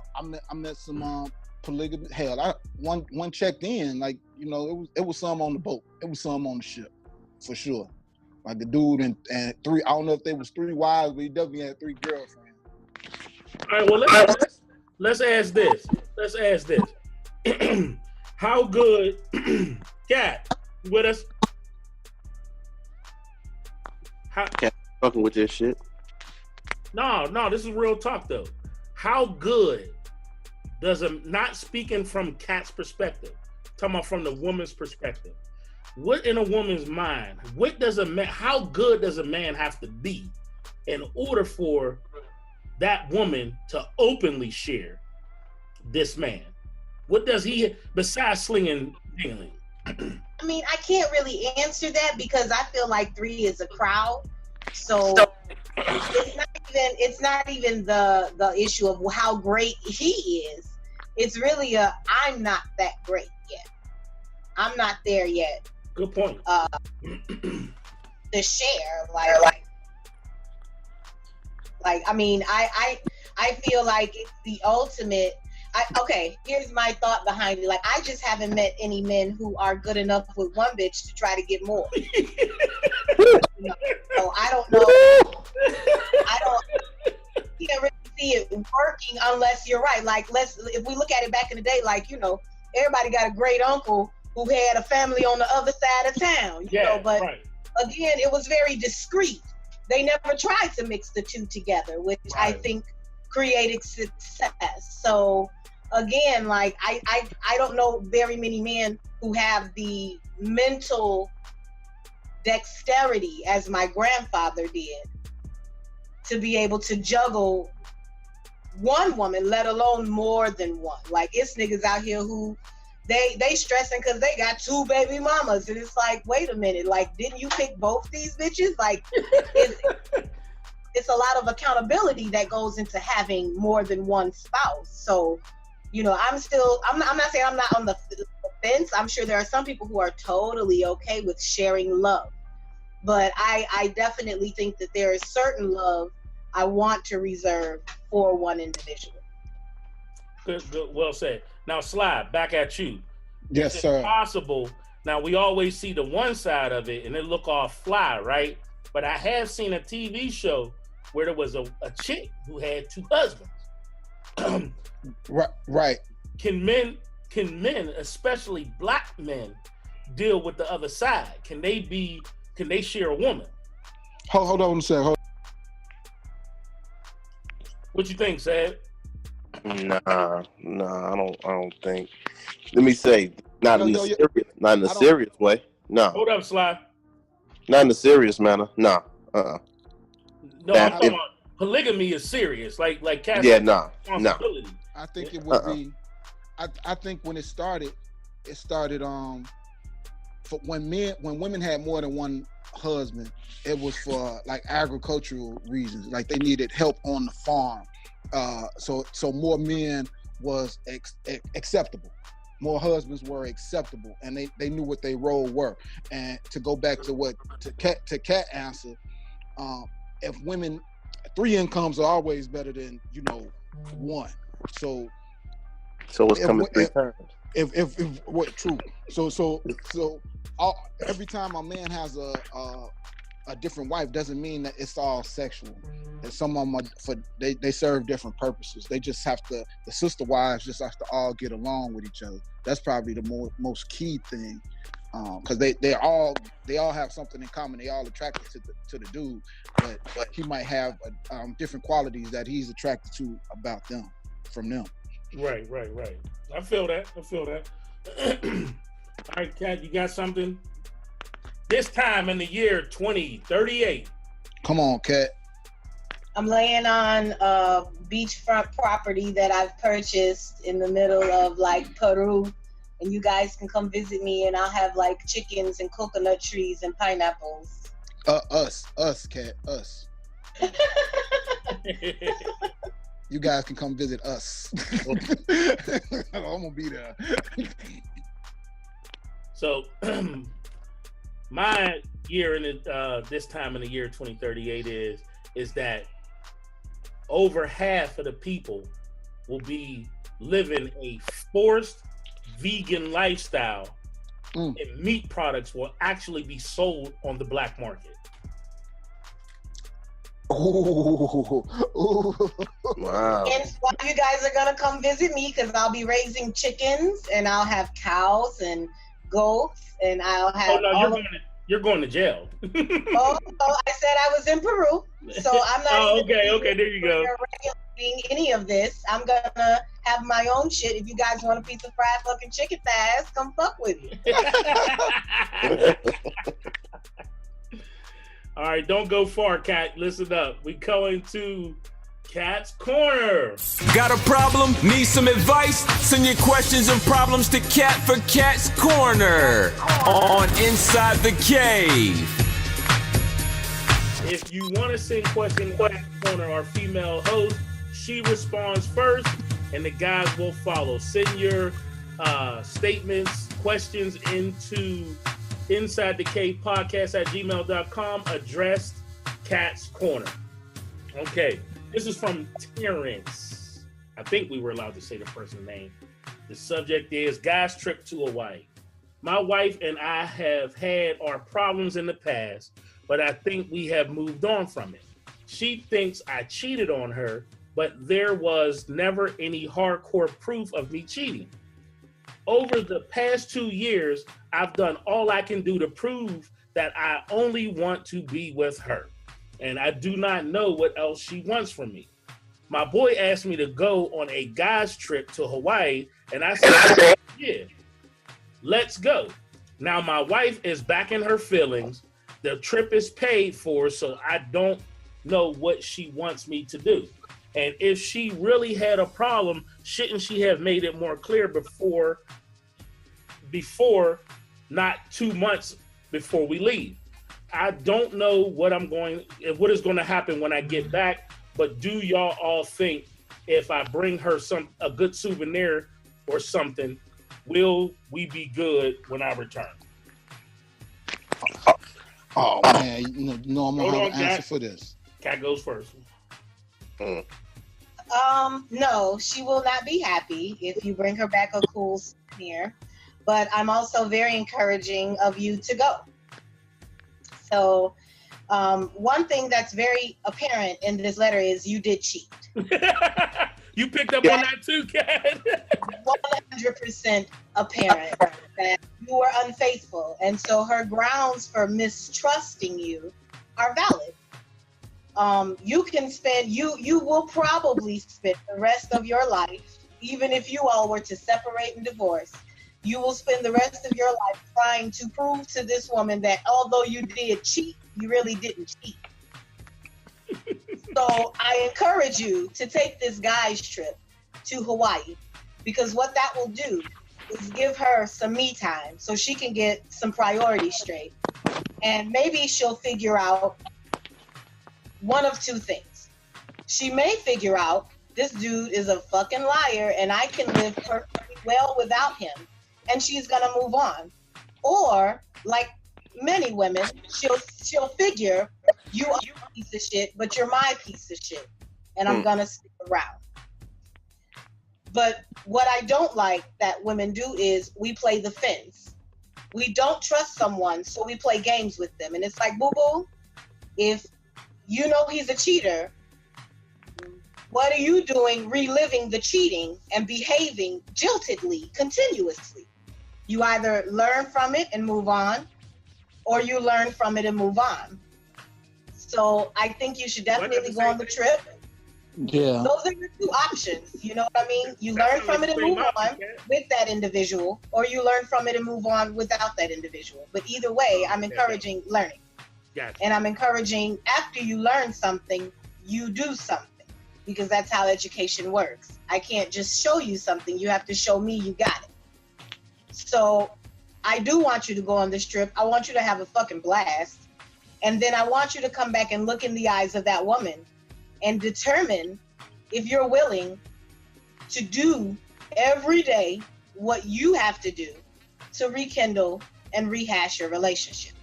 met some polygamy. Hell, one checked in. Like, you know, it was some on the boat. It was some on the ship, for sure. Like the dude and three. I don't know if they was 3 wives, but he definitely had 3 girlfriends. All right. Well, let's ask this. How good, Cat, you with us? Cat fucking with this shit. No, this is real talk though. How good does not speaking from Cat's perspective, talking about from the woman's perspective, what in a woman's mind, how good does a man have to be in order for that woman to openly share this man? What does he, besides slinging dingling? I mean, I can't really answer that because I feel like 3 is a crowd. So it's not even the issue of how great he is. It's really I'm not that great yet. I'm not there yet. Good point. To share, like I mean, I feel like it's the ultimate. Okay, here's my thought behind it. Like, I just haven't met any men who are good enough with one bitch to try to get more. So I don't know. I can't really see it working unless you're right. Like, if we look at it back in the day, like, you know, everybody got a great uncle who had a family on the other side of town, you know, but again, it was very discreet. They never tried to mix the two together, which I think created success. So again, like I don't know very many men who have the mental dexterity as my grandfather did to be able to juggle one woman, let alone more than one. Like, it's niggas out here who they stressing because they got 2 baby mamas, and it's like, wait a minute, like, didn't you pick both these bitches? Like, it's a lot of accountability that goes into having more than one spouse. So, you know, I'm not saying I'm not on the fence. I'm sure there are some people who are totally okay with sharing love, but I definitely think that there is certain love I want to reserve for one individual. Good, well said. Now, Sly, back at you. Yes, Is sir. it possible? Now, we always see the one side of it, and it look all fly, right? But I have seen a TV show where there was a chick who had 2 husbands. Right. Can men, especially black men, deal with the other side? Can they share a woman? Hold on a second. What you think, Ced? Nah, I don't think. Let me say, not in a serious way. No. Hold up, Sly. Not in a serious manner. Nah. No, I'm talking about polygamy is serious. Like Cass. Yeah, nah. I think it would be. I think when it started for when women had more than one husband, it was for like agricultural reasons, like they needed help on the farm. So more men was acceptable. More husbands were acceptable, and they knew what their role were. And to go back to what Cat answered, if women, 3 incomes are always better than 1. So it's coming 3 times. If what true. So every time a man has a different wife doesn't mean that it's all sexual. And some of them they serve different purposes. They just have to, the sister wives just have to all get along with each other. That's probably the most key thing, because they all have something in common. They all attracted to the dude, but he might have different qualities that he's attracted to about them from them. Right. I feel that. All right, Kat, you got something? This time in the year 2038. Come on, Kat. I'm laying on a beachfront property that I've purchased in the middle of like Peru, and you guys can come visit me, and I'll have like chickens and coconut trees and pineapples. Us, Kat, us. You guys can come visit us. I'm gonna be there. So, my year in this time in the year 2038 is that over half of the people will be living a forced vegan lifestyle, and meat products will actually be sold on the black market. Ooh. Wow. And so you guys are gonna come visit me because I'll be raising chickens, and I'll have cows and goats, and I'll have. Oh no, you're going to jail. I said I was in Peru, so I'm not. Oh, okay, there you go. Regulating any of this, I'm gonna have my own shit. If you guys want a piece of fried fucking chicken thighs, come fuck with me. All right, don't go far, Kat. Listen up. We going to Kat's Corner. Got a problem? Need some advice? Send your questions and problems to Kat for Kat's Corner on Inside the Cave. If you want to send questions to Kat's Corner, our female host, she responds first, and the guys will follow. Send your statements, questions into Inside the Cave podcast at gmail.com, addressed Kat's Corner. Okay, this is from Terrence. I think we were allowed to say the person's name. The subject is Guy's Trip to Hawaii. My wife and I have had our problems in the past, but I think we have moved on from it. She thinks I cheated on her, but there was never any hardcore proof of me cheating. Over the past 2 years, I've done all I can do to prove that I only want to be with her, and I do not know what else she wants from me. My boy asked me to go on a guy's trip to Hawaii, and I said, yeah, let's go. Now my wife is back in her feelings. The trip is paid for, so I don't know what she wants me to do. And if she really had a problem, shouldn't she have made it more clear before before, not 2 months before we leave. I don't know what is going to happen when I get back, but do y'all all think if I bring her a good souvenir or something, will we be good when I return? Oh man, I'm gonna have an answer for this. Cat goes first. No, she will not be happy if you bring her back a cool souvenir, but I'm also very encouraging of you to go. So, one thing that's very apparent in this letter is you did cheat. You picked up on that too, Kat. 100% apparent that you were unfaithful, and so her grounds for mistrusting you are valid. You will probably spend the rest of your life, even if you all were to separate and divorce, you will spend the rest of your life trying to prove to this woman that although you did cheat, you really didn't cheat. So I encourage you to take this guy's trip to Hawaii, because what that will do is give her some me time so she can get some priorities straight. And maybe she'll figure out one of two things. She may figure out this dude is a fucking liar and I can live perfectly well without him, and she's gonna move on. Or, like many women, she'll figure you are a piece of shit, but you're my piece of shit, and I'm gonna stick around. But what I don't like that women do is we play the fence. We don't trust someone, so we play games with them. And it's like, boo-boo, if you know he's a cheater, what are you doing reliving the cheating and behaving jiltedly, continuously? You either learn from it and move on, or you learn from it and move on. So I think you should definitely go on the trip. Yeah. Those are your two options. You know what I mean? You learn from it and move on with that individual, or you learn from it and move on without that individual. But either way, I'm encouraging learning. Gotcha. And I'm encouraging after you learn something, you do something, because that's how education works. I can't just show you something. You have to show me you got it. So I do want you to go on this trip. I want you to have a fucking blast. And then I want you to come back and look in the eyes of that woman and determine if you're willing to do every day what you have to do to rekindle and rehash your relationship.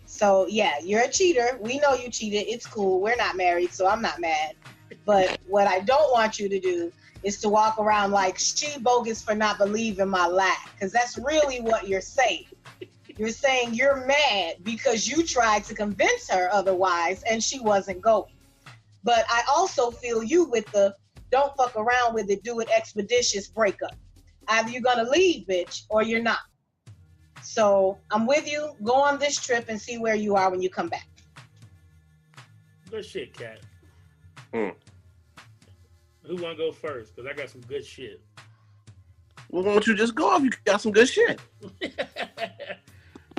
So yeah, you're a cheater. We know you cheated. It's cool. We're not married, so I'm not mad. But what I don't want you to do is to walk around like she bogus for not believing my lie, because that's really what you're saying. You're saying you're mad because you tried to convince her otherwise and she wasn't going. But I also feel you with the don't fuck around with it, do it expeditious breakup. Either you're gonna leave, bitch, or you're not. So I'm with you. Go on this trip and see where you are when you come back. Good shit, Kat. Who wanna go first? Because I got some good shit. Well, why don't you just go if you got some good shit?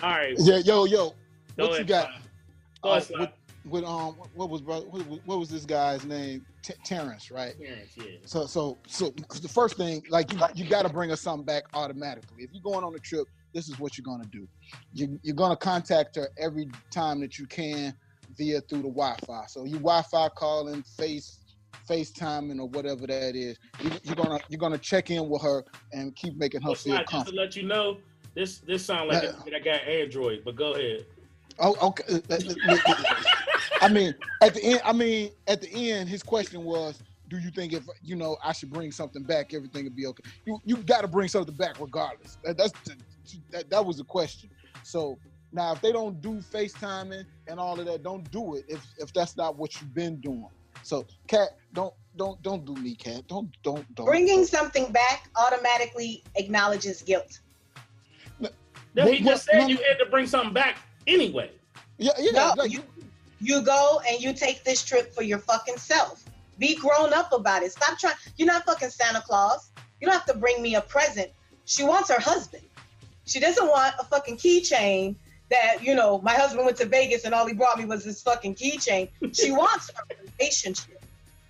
All right. Yeah, yo. Go What ahead, you got? Go ahead, What was this guy's name? Terrence, right? Terrence, yeah. So the first thing, like you got to bring us something back automatically. If you're going on a trip, this is what you're gonna do. You're gonna contact her every time that you can through the Wi-Fi. So you Wi-Fi calling, FaceTiming, or whatever that is. You're gonna check in with her and keep making her feel comfortable. Just to let you know, this sounds like I got Android, but go ahead. Oh, okay. I mean, at the end, his question was, do you think if I should bring something back, everything would be okay? You got to bring something back regardless. That was the question. So now, if they don't do FaceTiming and all of that, don't do it if that's not what you've been doing. So, Kat, don't do me, Kat. Don't. Bringing something back automatically acknowledges guilt. No, he just said you had to bring something back anyway. Yeah. No, like, you go and you take this trip for your fucking self. Be grown up about it. Stop trying. You're not fucking Santa Claus. You don't have to bring me a present. She wants her husband. She doesn't want a fucking keychain that, my husband went to Vegas and all he brought me was this fucking keychain. She wants her relationship.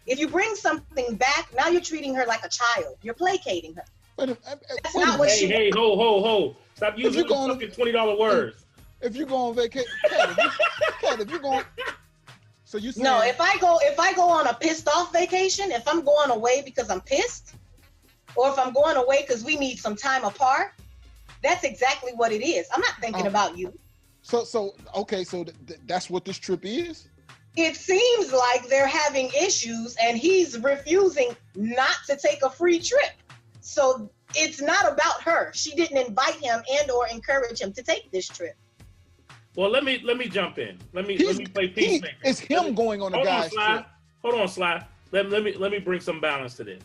If you bring something back, now you're treating her like a child. You're placating her. That's not what she wants. Ho. Stop using fucking $20 words. If you go on vacation, Kat, if you going, so you saying, no, if I go on a pissed off vacation, if I'm going away because I'm pissed, or if I'm going away because we need some time apart, that's exactly what it is. I'm not thinking about you. So okay, so that's what this trip is? It seems like they're having issues and he's refusing not to take a free trip. So it's not about her. She didn't invite him and or encourage him to take this trip. Well, let me jump in. Let me play peacemaker. It's him going on a guy's trip. Hold on, Sly. Let me bring some balance to this.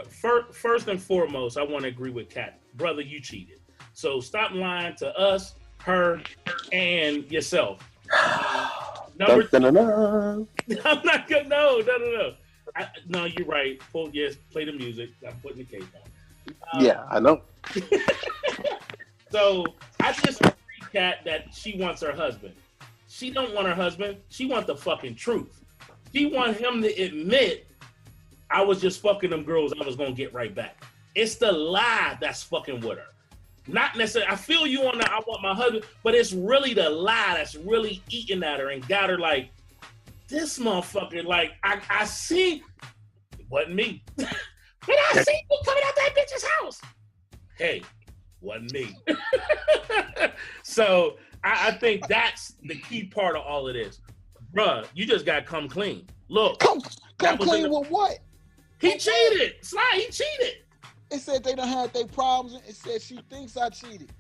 First and foremost, I want to agree with Kat. Brother, you cheated. So stop lying to us, her, and yourself. Number two, I'm not gonna. No. No, you're right. Well, yes, play the music. I'm putting the cake on. Yeah, I know. So I just agree, Kat, that she wants her husband. She don't want her husband. She wants the fucking truth. She want him to admit, I was just fucking them girls. I was gonna get right back. It's the lie that's fucking with her. Not necessarily. I feel you on that. I want my husband, but it's really the lie that's really eating at her and got her like, this motherfucker. Like I see, it wasn't me, but I see you coming out that bitch's house. Hey, wasn't me. So I think that's the key part of all of this, bruh. You just got to come clean. Look, come clean with what? He cheated. Sly, he cheated. It said they done had their problems. It said she thinks I cheated.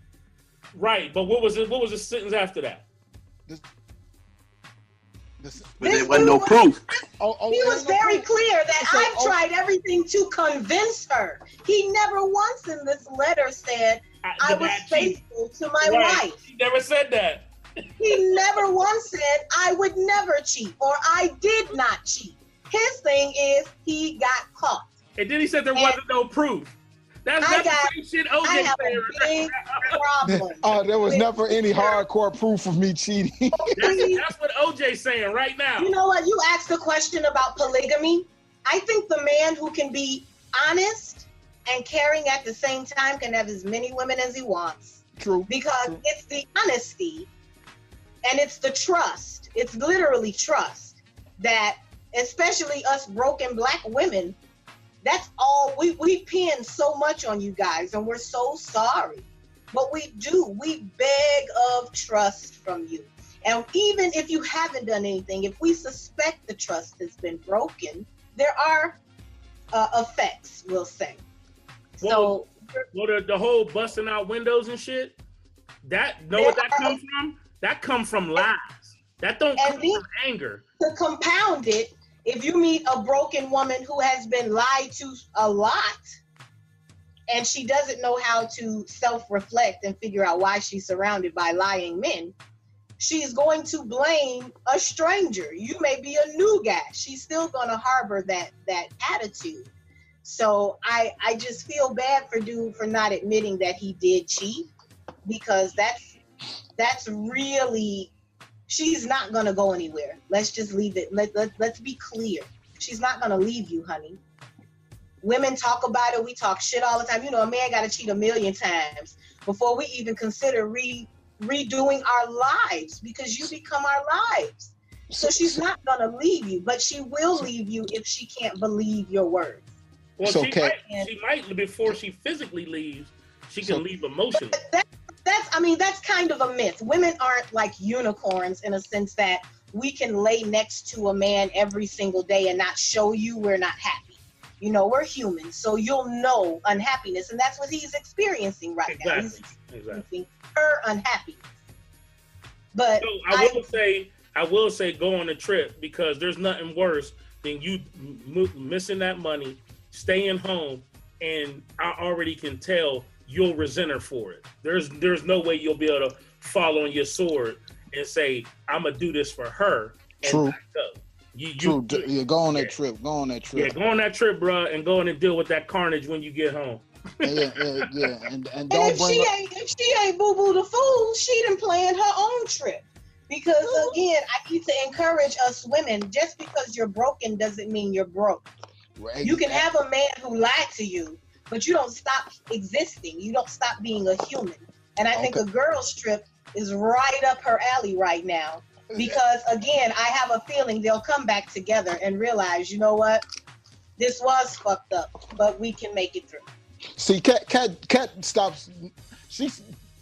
Right, but what was the sentence after that? But there wasn't no proof. He was very clear that I've tried everything to convince her. He never once in this letter said I was faithful to my wife. He never said that. He never once said I would never cheat or I did not cheat. His thing is he got caught. And then he said there wasn't no proof. That's not the same shit OJ I have a big problem. There was never any hardcore proof of me cheating. That's what OJ's saying right now. You know what? You asked a question about polygamy. I think the man who can be honest and caring at the same time can have as many women as he wants. True. Because it's the honesty and it's the trust. It's literally trust that, especially us broken Black women, that's all we pin so much on you guys, and we're so sorry. But we beg of trust from you. And even if you haven't done anything, if we suspect the trust has been broken, there are effects, we'll say. Well, the whole busting out windows and shit, that comes from? That comes from lies. That don't come from anger. To compound it, if you meet a broken woman who has been lied to a lot and she doesn't know how to self-reflect and figure out why she's surrounded by lying men, she's going to blame a stranger. You may be a new guy. She's still going to harbor that attitude. So I just feel bad for not admitting that he did cheat, because that's really... She's not going to go anywhere. Let's just leave it. Let's be clear. She's not going to leave you, honey. Women talk about it. We talk shit all the time. You know, a man got to cheat 1,000,000 times before we even consider redoing our lives, because you become our lives. So she's not going to leave you, but she will leave you if she can't believe your words. Well, she might before she physically leaves. She can leave emotionally. That's kind of a myth. Women aren't like unicorns in a sense that we can lay next to a man every single day and not show you we're not happy. You know, we're humans, so you'll know unhappiness, and that's what he's experiencing right now. He's experiencing her unhappiness. But so I will say go on a trip, because there's nothing worse than you missing that money, staying home, and I already can tell you'll resent her for it. There's no way you'll be able to fall on your sword and say, I'm gonna do this for her. And True. True. Go on that trip. Yeah, go on that trip, bro, and go in and deal with that carnage when you get home. Yeah. And don't bring if she ain't Boo Boo the fool, she done planned her own trip. Because again, I need to encourage us women. Just because you're broken doesn't mean you're broke. Right. You can have a man who lied to you, but you don't stop existing. You don't stop being a human. And I think a girls trip is right up her alley right now. Because again, I have a feeling they'll come back together and realize, you know what? This was fucked up, but we can make it through. See, Kat stops.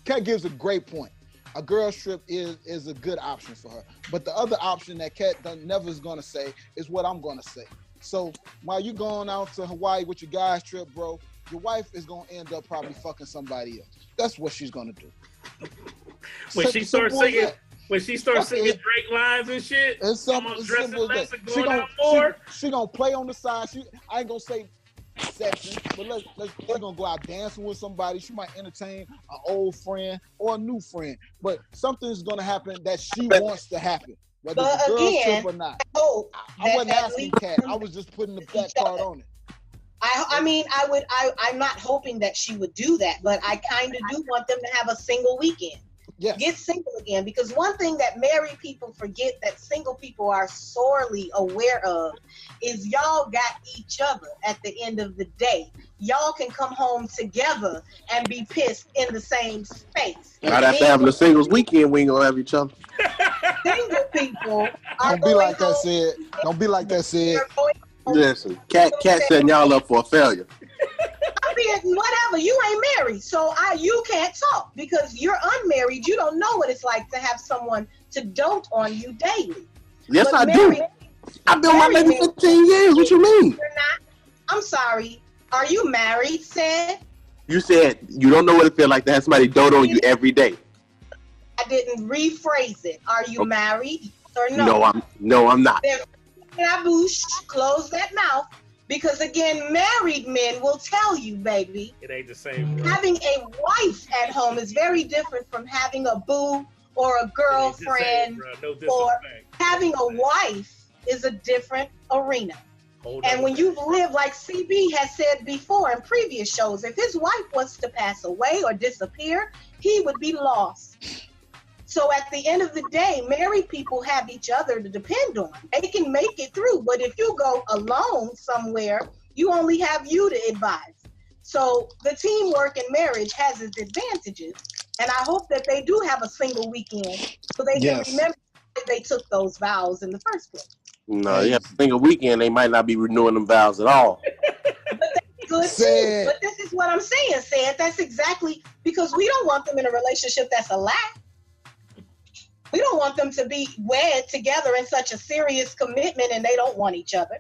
Kat gives a great point. A girls trip is a good option for her. But the other option that Kat never is gonna say is what I'm gonna say. So while you're going out to Hawaii with your guys trip, bro, your wife is gonna end up probably fucking somebody else. That's what she's gonna do. When she starts singing Drake lines and shit, it's simple as that. She gonna play on the side. I ain't gonna say sexy, but we're gonna go out dancing with somebody. She might entertain an old friend or a new friend, but something's gonna happen that she wants to happen, whether it's a girl's trip or not. I wasn't asking Kat. I was just putting the black card on it. I'm not hoping that she would do that, but I kind of do want them to have a single weekend. Yes. Get single again, because one thing that married people forget that single people are sorely aware of is y'all got each other at the end of the day. Y'all can come home together and be pissed in the same space. Right after having a singles weekend, we ain't gonna have each other. Single people don't be like that, Ced. Don't be like that, Ced. Listen, Kat setting y'all up for a failure. Whatever, you ain't married, so you can't talk because you're unmarried. You don't know what it's like to have someone to dote on you daily. Yes, I do. I've been with my lady 15 years. What you mean? You're not. I'm sorry. Are you married, Ced? You said you don't know what it feels like to have somebody dote on you every day. I didn't rephrase it. Are you married or no? No, I'm not. Then, close that mouth. Because again, married men will tell you, baby, it ain't the same. Having a wife at home is very different from having a boo or a girlfriend, or having a wife is a different arena. And when you've lived, like CB has said before in previous shows, if his wife was to pass away or disappear, he would be lost. So at the end of the day, married people have each other to depend on. They can make it through, but if you go alone somewhere, you only have you to advise. So the teamwork in marriage has its advantages, and I hope that they do have a single weekend so they can remember that they took those vows in the first place. No, a single weekend, they might not be renewing them vows at all. But that's good too. But this is what I'm saying, Ced. That's exactly because we don't want them in a relationship that's a lie. We don't want them to be wed together in such a serious commitment and they don't want each other.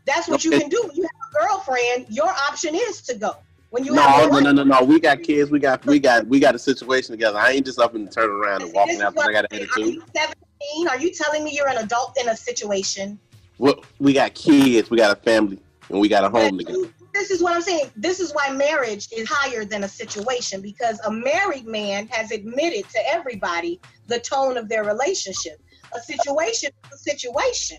That's what you can do. When you have a girlfriend, your option is to go. When you No. We got kids. We got a situation together. I ain't just up and turning around and walking out because I got an attitude. Are you 17? Are you telling me you're an adult in a situation? Well, we got kids. We got a family, and we got a home together. This is what I'm saying. This is why marriage is higher than a situation, because a married man has admitted to everybody the tone of their relationship. A situation is a situation.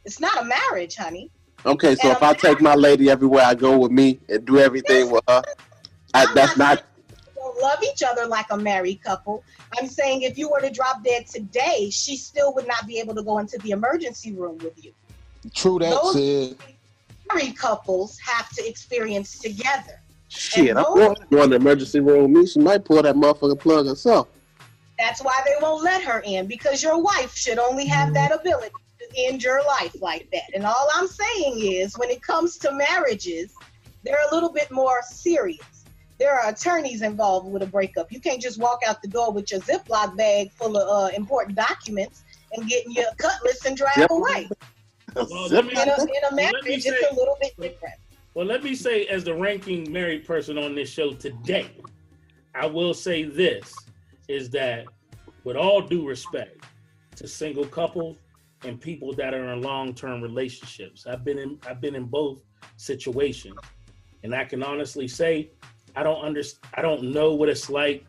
It's not a marriage, honey. Okay, so if I take my lady everywhere I go with me and do everything with her, that's not. Don't love each other like a married couple. I'm saying if you were to drop dead today, she still would not be able to go into the emergency room with you. True that, Ced. Married couples have to experience together. Shit, I'm going to the emergency room with me. She might pull that motherfucking plug herself. That's why they won't let her in, because your wife should only have that ability to end your life like that. And all I'm saying is, when it comes to marriages, they're a little bit more serious. There are attorneys involved with a breakup. You can't just walk out the door with your Ziploc bag full of important documents and getting your cutlass and drive away. Well, in a marriage, it's a little bit different. Well, let me say, as the ranking married person on this show today, I will say this, is that with all due respect to single couples and people that are in long-term relationships, I've been in both situations, and I can honestly say I don't know what it's like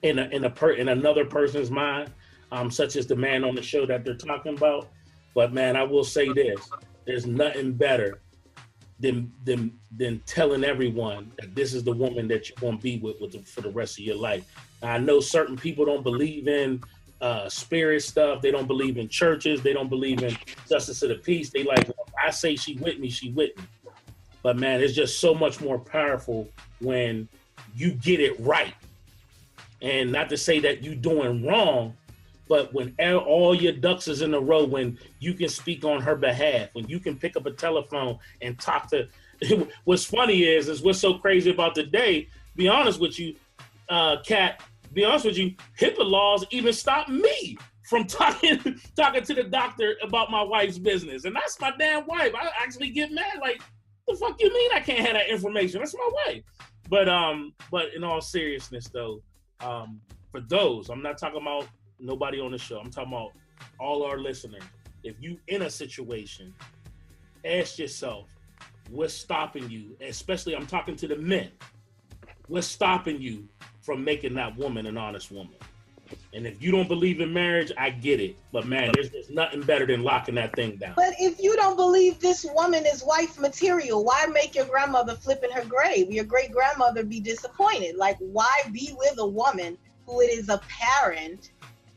in another person's mind, such as the man on the show that they're talking about. But man, I will say this: there's nothing better than telling everyone that this is the woman that you're gonna be with for the rest of your life. Now, I know certain people don't believe in spirit stuff. They don't believe in churches. They don't believe in justice of the peace. They like, I say she with me, she with me. But man, it's just so much more powerful when you get it right. And not to say that you doing wrong, but when all your ducks is in a row, when you can speak on her behalf, when you can pick up a telephone and talk to, what's funny is what's so crazy about today, be honest with you, Kat, be honest with you, HIPAA laws even stop me from talking to the doctor about my wife's business. And that's my damn wife. I actually get mad, like, the fuck you mean I can't have that information? That's my wife. But in all seriousness though, for those, I'm not talking about nobody on the show. I'm talking about all our listeners. If you in a situation, ask yourself, what's stopping you? Especially, I'm talking to the men. What's stopping you from making that woman an honest woman? And if you don't believe in marriage, I get it. But man, there's nothing better than locking that thing down. But if you don't believe this woman is wife material, why make your grandmother flip in her grave? Your great grandmother be disappointed. Like, why be with a woman who it is apparent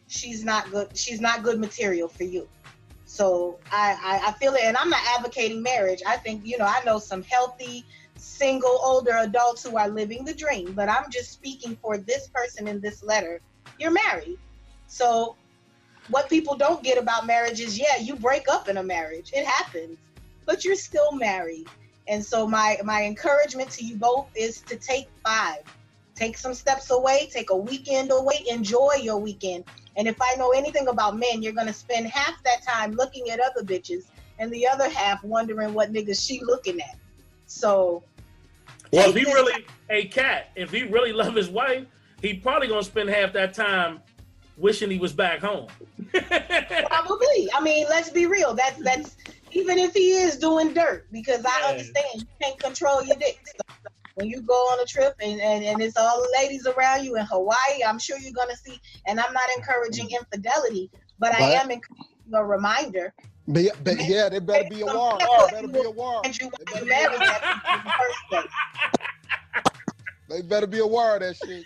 she's not good material for you? So I feel it, and I'm not advocating marriage. I think, I know some healthy, single, older adults who are living the dream, but I'm just speaking for this person in this letter. You're married. So what people don't get about marriage is, yeah, you break up in a marriage. It happens, but you're still married. And so my encouragement to you both is to take 5. Take some steps away, take a weekend away, enjoy your weekend. And if I know anything about men, you're going to spend half that time looking at other bitches and the other half wondering what niggas she looking at. So, well, if he really, hey, Kat, if he really love his wife, he probably going to spend half that time wishing he was back home. Probably. I mean, let's be real. That's even if he is doing dirt, because I understand you can't control your dick. So when you go on a trip and it's all the ladies around you in Hawaii, I'm sure you're going to see, and I'm not encouraging infidelity, but I am encouraging a reminder. But yeah, there better be a war. There better be a war. They better be aware of that shit.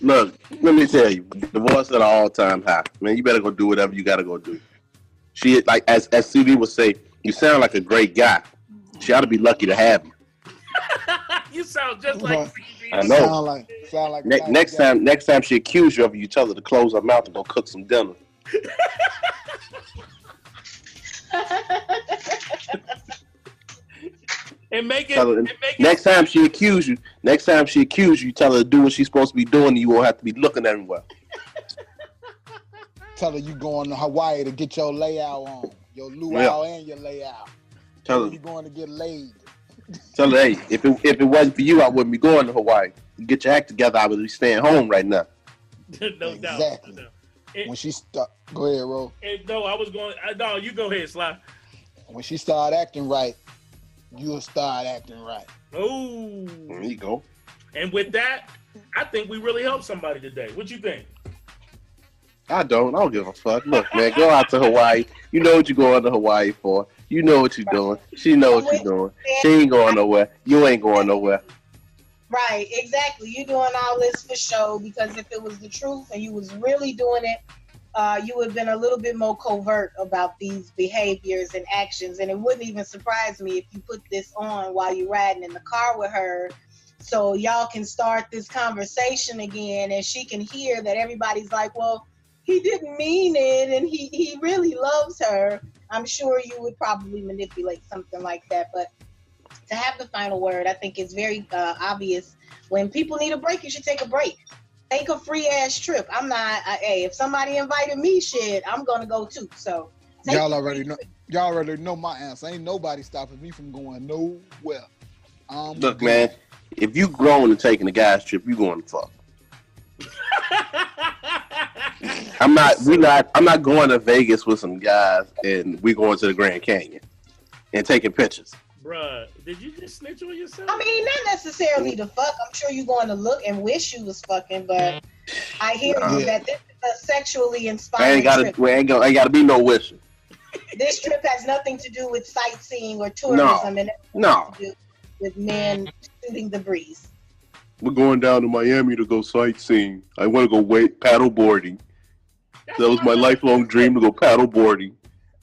Look, let me tell you, divorce at an all-time high. Man, you better go do whatever you got to go do. She, like, as CD would say, you sound like a great guy. She ought to be lucky to have you. You sound just like CD. I know. Sound like next time she accuse you of it, you tell her to close her mouth and go cook some dinner. And make it. Next time she accuse you, tell her to do what she's supposed to be doing, and you won't have to be looking at him well. Tell her you going to Hawaii to get your layout on, your luau and your layout. Tell her you going to get laid. Tell her, hey, if it wasn't for you, I wouldn't be going to Hawaii. You get your act together, I would be staying home right now. No doubt. Exactly. When she start, go ahead, Ro. No, you go ahead, Sly. When she start acting right, you'll start acting right. Oh, there you go. And with that, I think we really helped somebody today. What you think? I don't give a fuck. Look, man, go out to Hawaii. You know what you're going to Hawaii for. You know what you're doing. She knows what you're doing. She ain't going nowhere. You ain't going nowhere. Right, exactly. You doing all this for show, because if it was the truth and you was really doing it, you would have been a little bit more covert about these behaviors and actions. And it wouldn't even surprise me if you put this on while you're riding in the car with her, so y'all can start this conversation again and she can hear that everybody's like, well, he didn't mean it and he really loves her. I'm sure you would probably manipulate something like that. But to have the final word, I think it's very obvious. When people need a break, you should take a break. Take a free ass trip. I'm not. Hey, if somebody invited me, shit, I'm gonna go too. So y'all already know my answer. Ain't nobody stopping me from going nowhere. Look, man, if you grown and taking a guy's trip, you going to fuck. I'm not going to Vegas with some guys and we going to the Grand Canyon and taking pictures. Bruh, did you just snitch on yourself? I mean, not necessarily to fuck. I'm sure you're going to look and wish you was fucking, but I hear you that this is a sexually inspired trip. Ain't got to be no wishing. This trip has nothing to do with sightseeing or tourism, and no. To do with men shooting the breeze. We're going down to Miami to go sightseeing. I want to go paddle boarding. That was my lifelong dream, to go paddle boarding.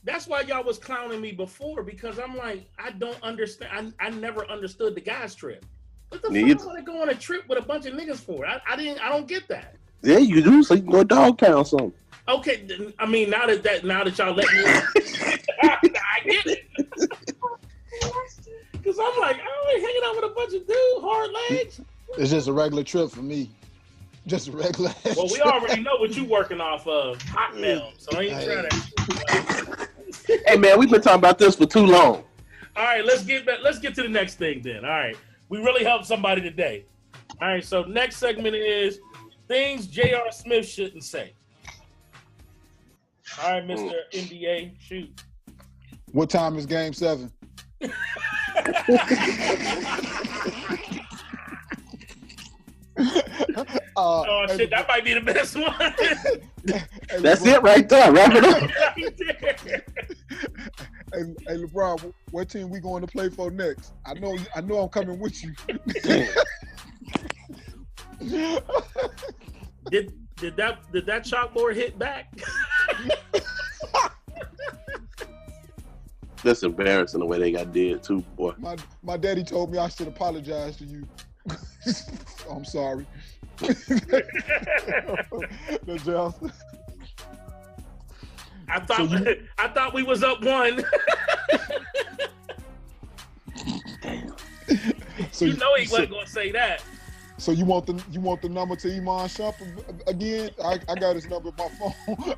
That's why y'all was clowning me before, because I'm like, I don't understand. I never understood the guys trip. What the fuck Needs. I want to go on a trip with a bunch of niggas for? I don't get that. Yeah, you do. So you can go dog pound something. Okay, I mean now that y'all let me, I get it. Cause I'm like, I ain't hanging out with a bunch of dudes, hard legs. It's just a regular trip for me. Just a regular. Well, we already know what you working off of, hot milk. So I ain't trying to. Hey man, we've been talking about this for too long. All right, let's get to the next thing then. All right, we really helped somebody today. All right, so next segment is things J.R. Smith shouldn't say. All right, Mr. NBA, shoot. What time is Game 7? Oh shit, that might be the best one. That's it right there. Wrap it up. Hey, LeBron, what team we going to play for next? I know I'm coming with you. Did that chalkboard hit back? That's embarrassing the way they got did too, boy. My daddy told me I should apologize to you. I'm sorry. I thought we was up 1. So you know he wasn't gonna say that. So you want the number to Iman Shumpert again? I got his number in my phone.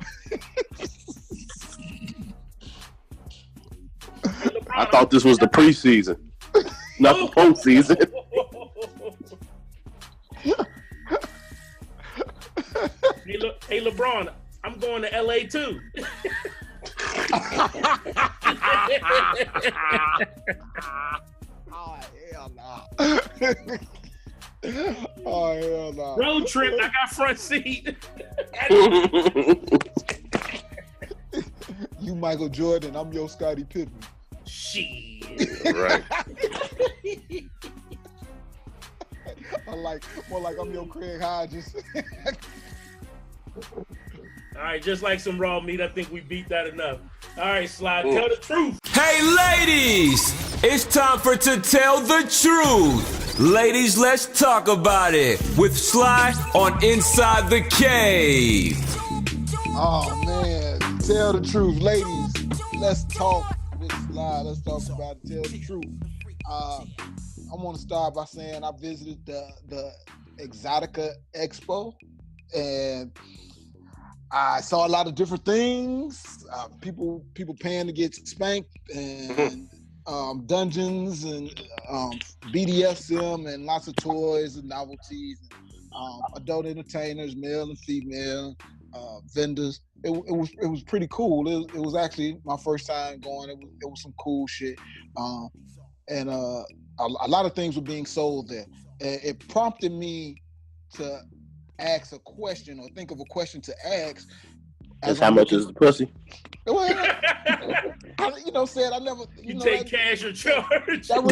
I thought this was the preseason, not the postseason. Hey, LeBron, I'm going to LA too. Oh hell no! Road trip, I got front seat. You Michael Jordan, I'm your Scottie Pippen. Shit. Right. More like I'm your Craig Hodges. All right, just like some raw meat, I think we beat that enough. All right, Slide, tell the truth. Hey, ladies, it's time for To Tell the Truth. Ladies, let's talk about it with Sly on Inside the Cave. Oh man, tell the truth, ladies. Let's talk with Sly. Let's talk about it. Tell the truth. I want to start by saying I visited the Exxxotica Expo, and I saw a lot of different things. People paying to get spanked, and dungeons, and BDSM, and lots of toys and novelties, adult entertainers, male and female, vendors. It was pretty cool. It was actually my first time going. It was some cool shit, and a lot of things were being sold there. It prompted me to ask a question or think of a question to ask. That's how much is the pussy? Well, said I never. You take cash or charge. That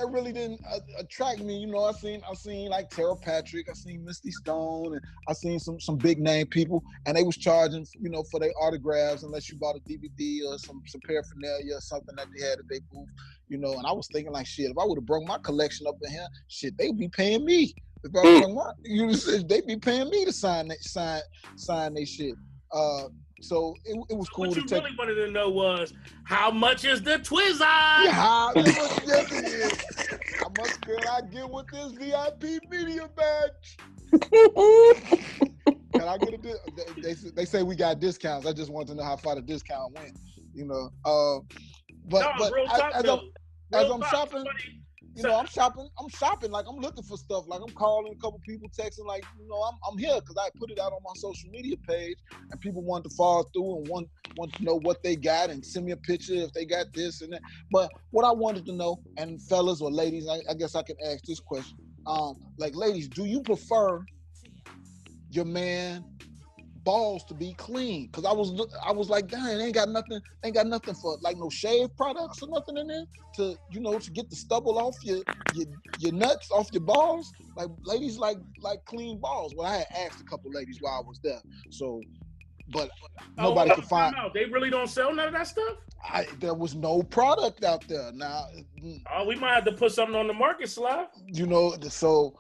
really didn't attract me. I seen like Tara Patrick, I seen Misty Stone, and I seen some big name people, and they was charging, for their autographs unless you bought a DVD or some paraphernalia or something that they had at their booth, And I was thinking like, shit, if I would have brought my collection up in here, shit, they'd be paying me. If I brought my, they'd be paying me to sign their shit. So it was cool. What to you really wanted to know was how much is the Twizzle? Yeah, how much can I get with this VIP media badge? Can I get a they say we got discounts. I just want to know how far the discount went. But as I'm shopping. I'm shopping like I'm looking for stuff. Like I'm calling a couple people, texting like, I'm here because I put it out on my social media page, and people want to follow through and want to know what they got and send me a picture if they got this and that. But what I wanted to know, and fellas or ladies, I guess I can ask this question. Like ladies, do you prefer your man balls to be clean? Because I was like, dang, ain't got nothing for like no shave products or nothing in there to to get the stubble off your nuts off your balls. Like ladies like clean balls. Well, I had asked a couple ladies while I was there, so but nobody could find. They really don't sell none of that stuff. There was no product out there. Now, we might have to put something on the market, Sly. So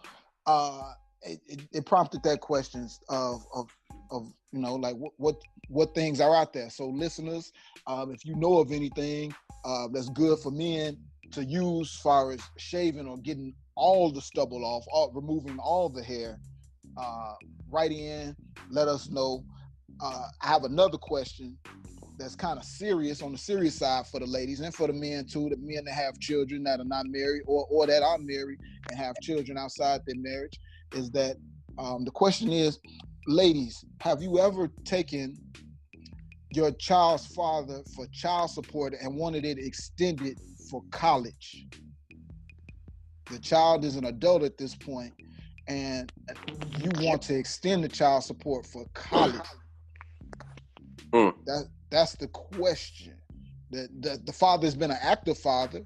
it prompted that questions of like what things are out there. So listeners, if you know of anything that's good for men to use as far as shaving or getting all the stubble off, removing all the hair, write in, let us know. I have another question that's kind of serious, on the serious side for the ladies and for the men too, the men that have children that are not married or that are married and have children outside their marriage, is that the question is, ladies, have you ever taken your child's father for child support and wanted it extended for college? The child is an adult at this point and you want to extend the child support for college. That's the question. The father's been an active father.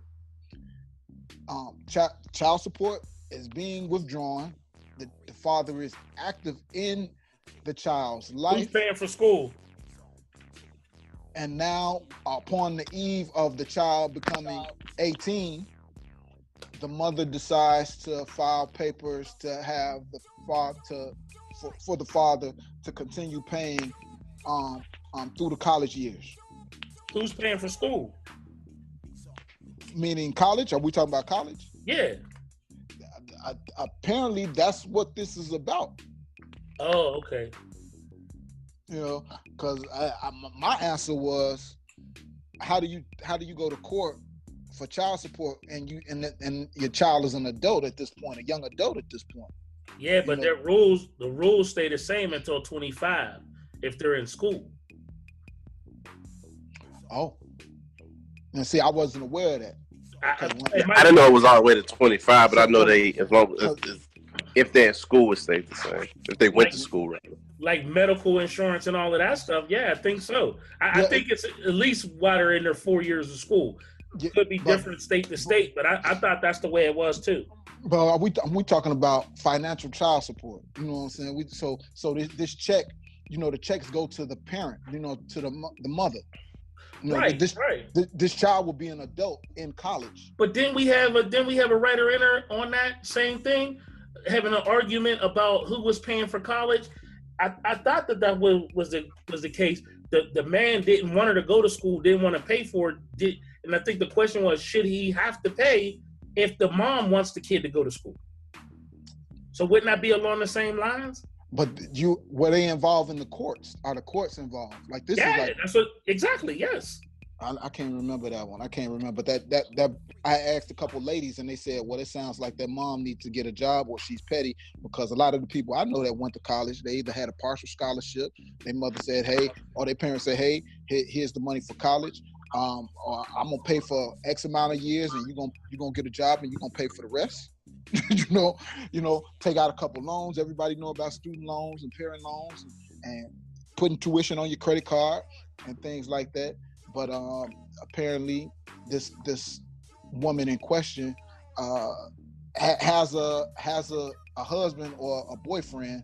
Child support is being withdrawn. The father is active in the child's life. Who's paying for school? And now, upon the eve of the child becoming 18, the mother decides to file papers to have the father for the father to continue paying through the college years. Who's paying for school? Meaning college? Are we talking about college? Yeah. Apparently, that's what this is about. Oh, okay. Because my answer was, how do you go to court for child support and your child is an adult at this point, a young adult at this point? Yeah, but the rules stay the same until 25 if they're in school. Oh, and see, I wasn't aware of that. I didn't know it was all the way to 25, but I know if they're in school, it stays the same. If they went to school, right? Like medical insurance and all of that stuff, yeah, I think so. I think it's at least while they're in their 4 years of school. It could be different state to state, but I thought that's the way it was too. But are we talking about financial child support? You know what I'm saying? So this check, the checks go to the parent, to the mother. Right. This child will be an adult in college. But then we have a writer-inner on that same thing, having an argument about who was paying for college. I thought that was the case. The man didn't want her to go to school, didn't want to pay for it. And I think the question was, should he have to pay if the mom wants the kid to go to school? So wouldn't that be along the same lines? But were they involved in the courts? Are the courts involved? Like this? Yeah, is like, that's what exactly. Yes. I can't remember that one. I can't remember that. I asked a couple ladies and they said, well, it sounds like their mom needs to get a job or she's petty, because a lot of the people I know that went to college, they either had a partial scholarship. Their mother said, hey, or their parents said, hey, here's the money for college. Or I'm gonna pay for X amount of years and you're gonna get a job and you're gonna pay for the rest. Take out a couple loans. Everybody know about student loans and parent loans and putting tuition on your credit card and things like that. But apparently, this woman in question has a husband or a boyfriend,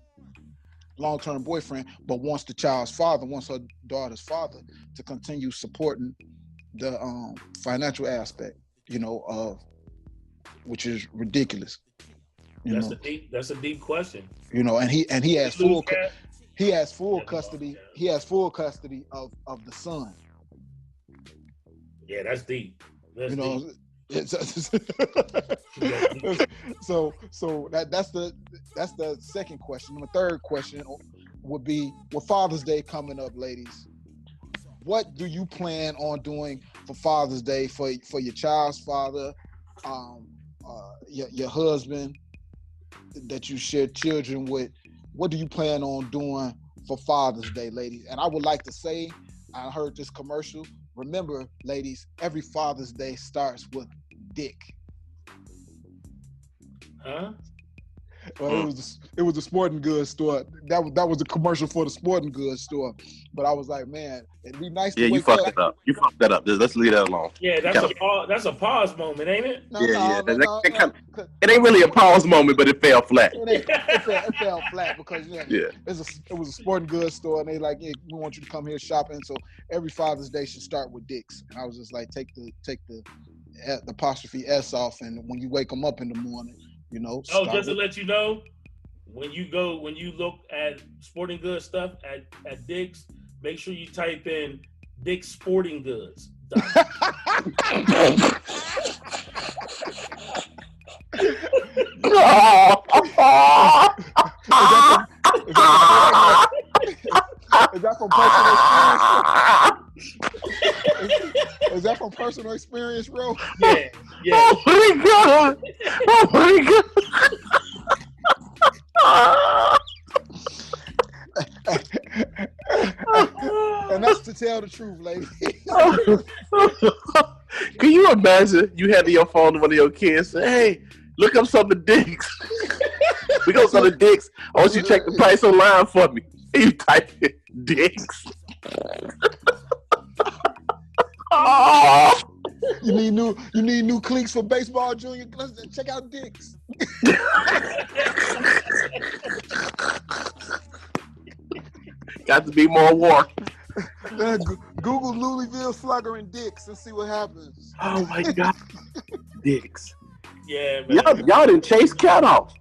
long-term boyfriend, but wants her daughter's father to continue supporting the financial aspect, of which is ridiculous. That's a deep question. And he has full custody. He has full custody of the son. Yeah, that's deep. That's deep. So that's the second question. The third question would be, with Father's Day coming up, ladies, what do you plan on doing for Father's Day for your child's father, your husband that you share children with? What do you plan on doing for Father's Day, ladies? And I would like to say, I heard this commercial. Remember, ladies, every Father's Day starts with dick. Huh? Well, it was a sporting goods store. That was a commercial for the sporting goods store. But I was like, man, it'd be nice to Yeah, you wake fucked up. it up. You fucked that up. Let's leave that alone. Yeah, that's a pause moment, ain't it? No, It ain't really a pause moment, but it fell flat. It fell flat because Yeah. it was a sporting goods store, and they like, yeah, we want you to come here shopping. So every Father's Day should start with Dick's. And I was just like, take the apostrophe S off, and when you wake them up in the morning, Just to let you know, when you look at sporting goods stuff at Dick's, make sure you type in Dick's Sporting Goods. Is that from personal experience? Is that from personal experience, bro? Yeah. Oh my god! Oh my god! And that's to tell the truth, lady. Can you imagine you had your phone to one of your kids say, hey, look up some of Dick's. We go to the Dick's. I want you to check the price online for me. You type in Dick's. Oh. You need new cleats for baseball junior. Let's check out Dick's. Got to be more Awar. Google Louisville Slugger and Dick's and see what happens. Oh my god. Dick's. Yeah, man. Y'all didn't chase cat off.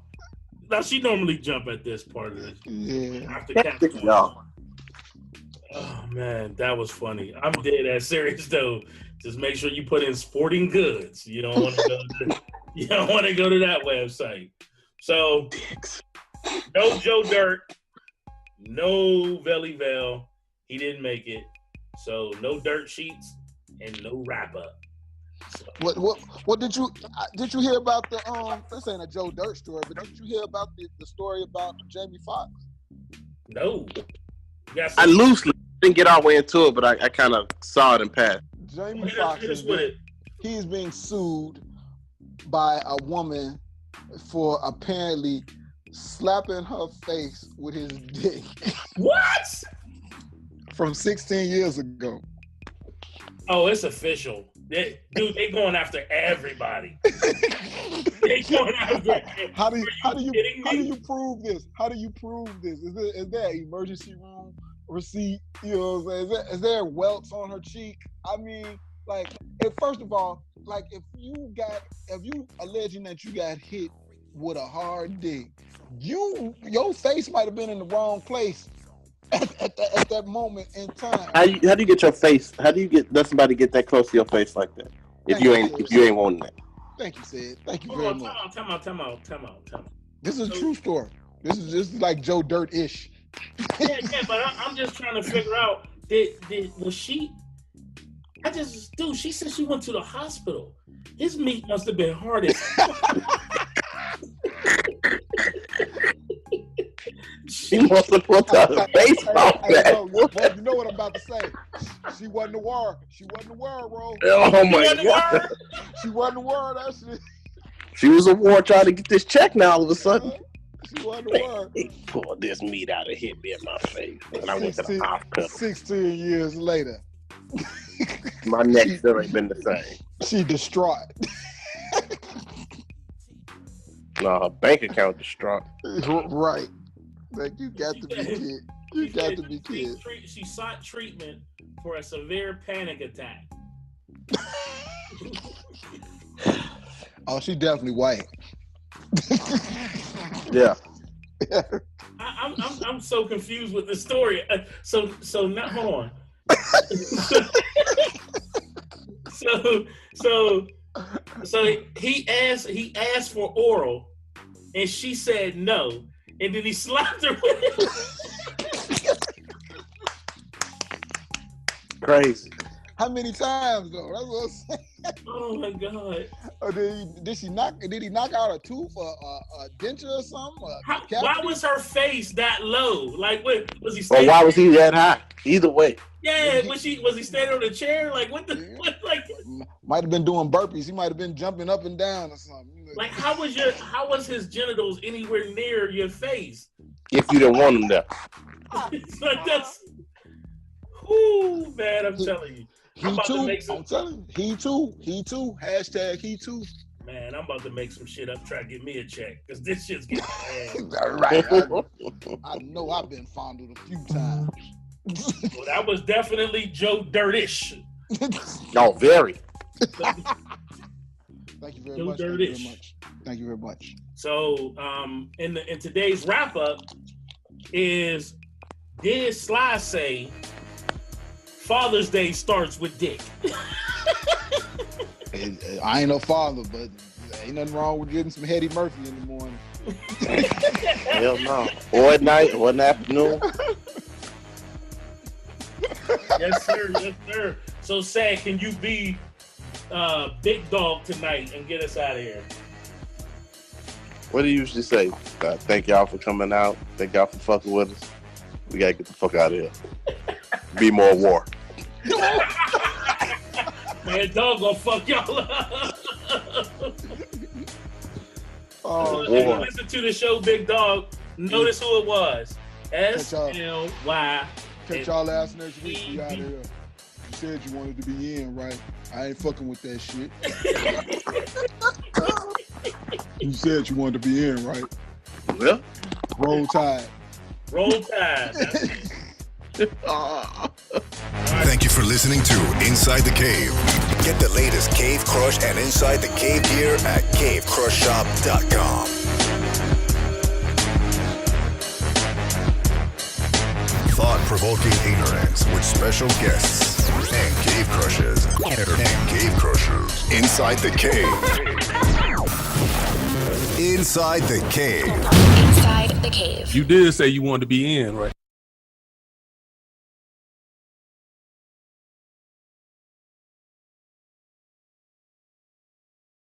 Now she normally jump at this part of it. Yeah. After cat y'all. Oh man, that was funny. I'm dead ass serious though. Just make sure you put in sporting goods. You don't want to go to that website. So no Joe Dirt, no Velly Vel. He didn't make it. So no dirt sheets and no wrap up. So. What did you hear about the this ain't a Joe Dirt story, but did you hear about the story about Jamie Foxx? No. I loosely didn't get all the way into it, but I kind of saw it in passing. Jamie Foxx is being sued by a woman for apparently slapping her face with his dick. What? From 16 years ago. Oh, it's official. They going after everybody. They going after. How do you prove this? How do you prove this? Is there an emergency room receipt? You know what I'm saying? Is there welts on her cheek? I mean, like, first of all, like if you alleging that you got hit with a hard dick, your face might have been in the wrong place at that moment in time. How do you get your face? How do you let somebody get that close to your face like that? If you ain't wanting that. Thank you, Ced. Thank you very much. Time out. This is a true story. This is like Joe Dirt-ish. Yeah, but I'm just trying to figure out, was she? She said she went to the hospital. His meat must have been hard as She must have put a baseball bat. Well, you know what I'm about to say. She wasn't Awar. She wasn't Awar, bro. Oh my god. She wasn't Awar, that shit. She was Awar trying to get this check now all of a sudden. She wasn't Awar. He pulled this meat out and hit me in my face. And I went to the hospital. 16 years later. My neck still ain't been the same. She distraught. No, her bank account distraught. Right. Like, you got to be kid. You got to be kid. She sought treatment for a severe panic attack. Oh, she definitely white. Yeah. I'm so confused with the story. So now hold on. So he asked for oral, and she said no, and then he slapped her with it. Crazy. How many times though? That's what I'm saying. Oh my god! Did he knock out a tooth or a denture or something? Why was her face that low? Like, what was he? Or why was he that high? Either way. Yeah, was he standing on a chair? Like, what the? What, like, might have been doing burpees. He might have been jumping up and down or something. Like, how was his genitals anywhere near your face? If you didn't want them there. It's like that's. Whoo, man! I'm telling you. I'm telling you. He too. Hashtag he too. Man, I'm about to make some shit up, try to get me a check, because this shit's getting bad. Right. I know I've been fondled a few times. Well, that was definitely Joe Dirtish. No, very. Thank you very Joe much. Dirtish. Thank you very much. So, in today's wrap up is, did Sly say Father's Day starts with dick? I ain't no father, but ain't nothing wrong with getting some Eddie Murphy in the morning. Hell no. Or at night, or in the afternoon. Yes, sir. Yes, sir. So, Sad, can you be big dog tonight and get us out of here? What do you usually say? Thank y'all for coming out. Thank y'all for fucking with us. We gotta get the fuck out of here. Be more war. Man, dog gonna fuck y'all up. If you listen to the show, Big Dog, notice who it was. SLY. Catch y'all last next week. We out of here. You said you wanted to be in, right? I ain't fucking with that shit. You said you wanted to be in, right? Well, Roll Tide. Roll Tide. Thank you for listening to Inside the Cave. Get the latest Cave Crush and Inside the Cave gear at cavecrushshop.com. Thought-provoking ignorance with special guests and cave crushes. Inside the Cave. Inside the Cave. Inside the Cave. You did say you wanted to be in, right?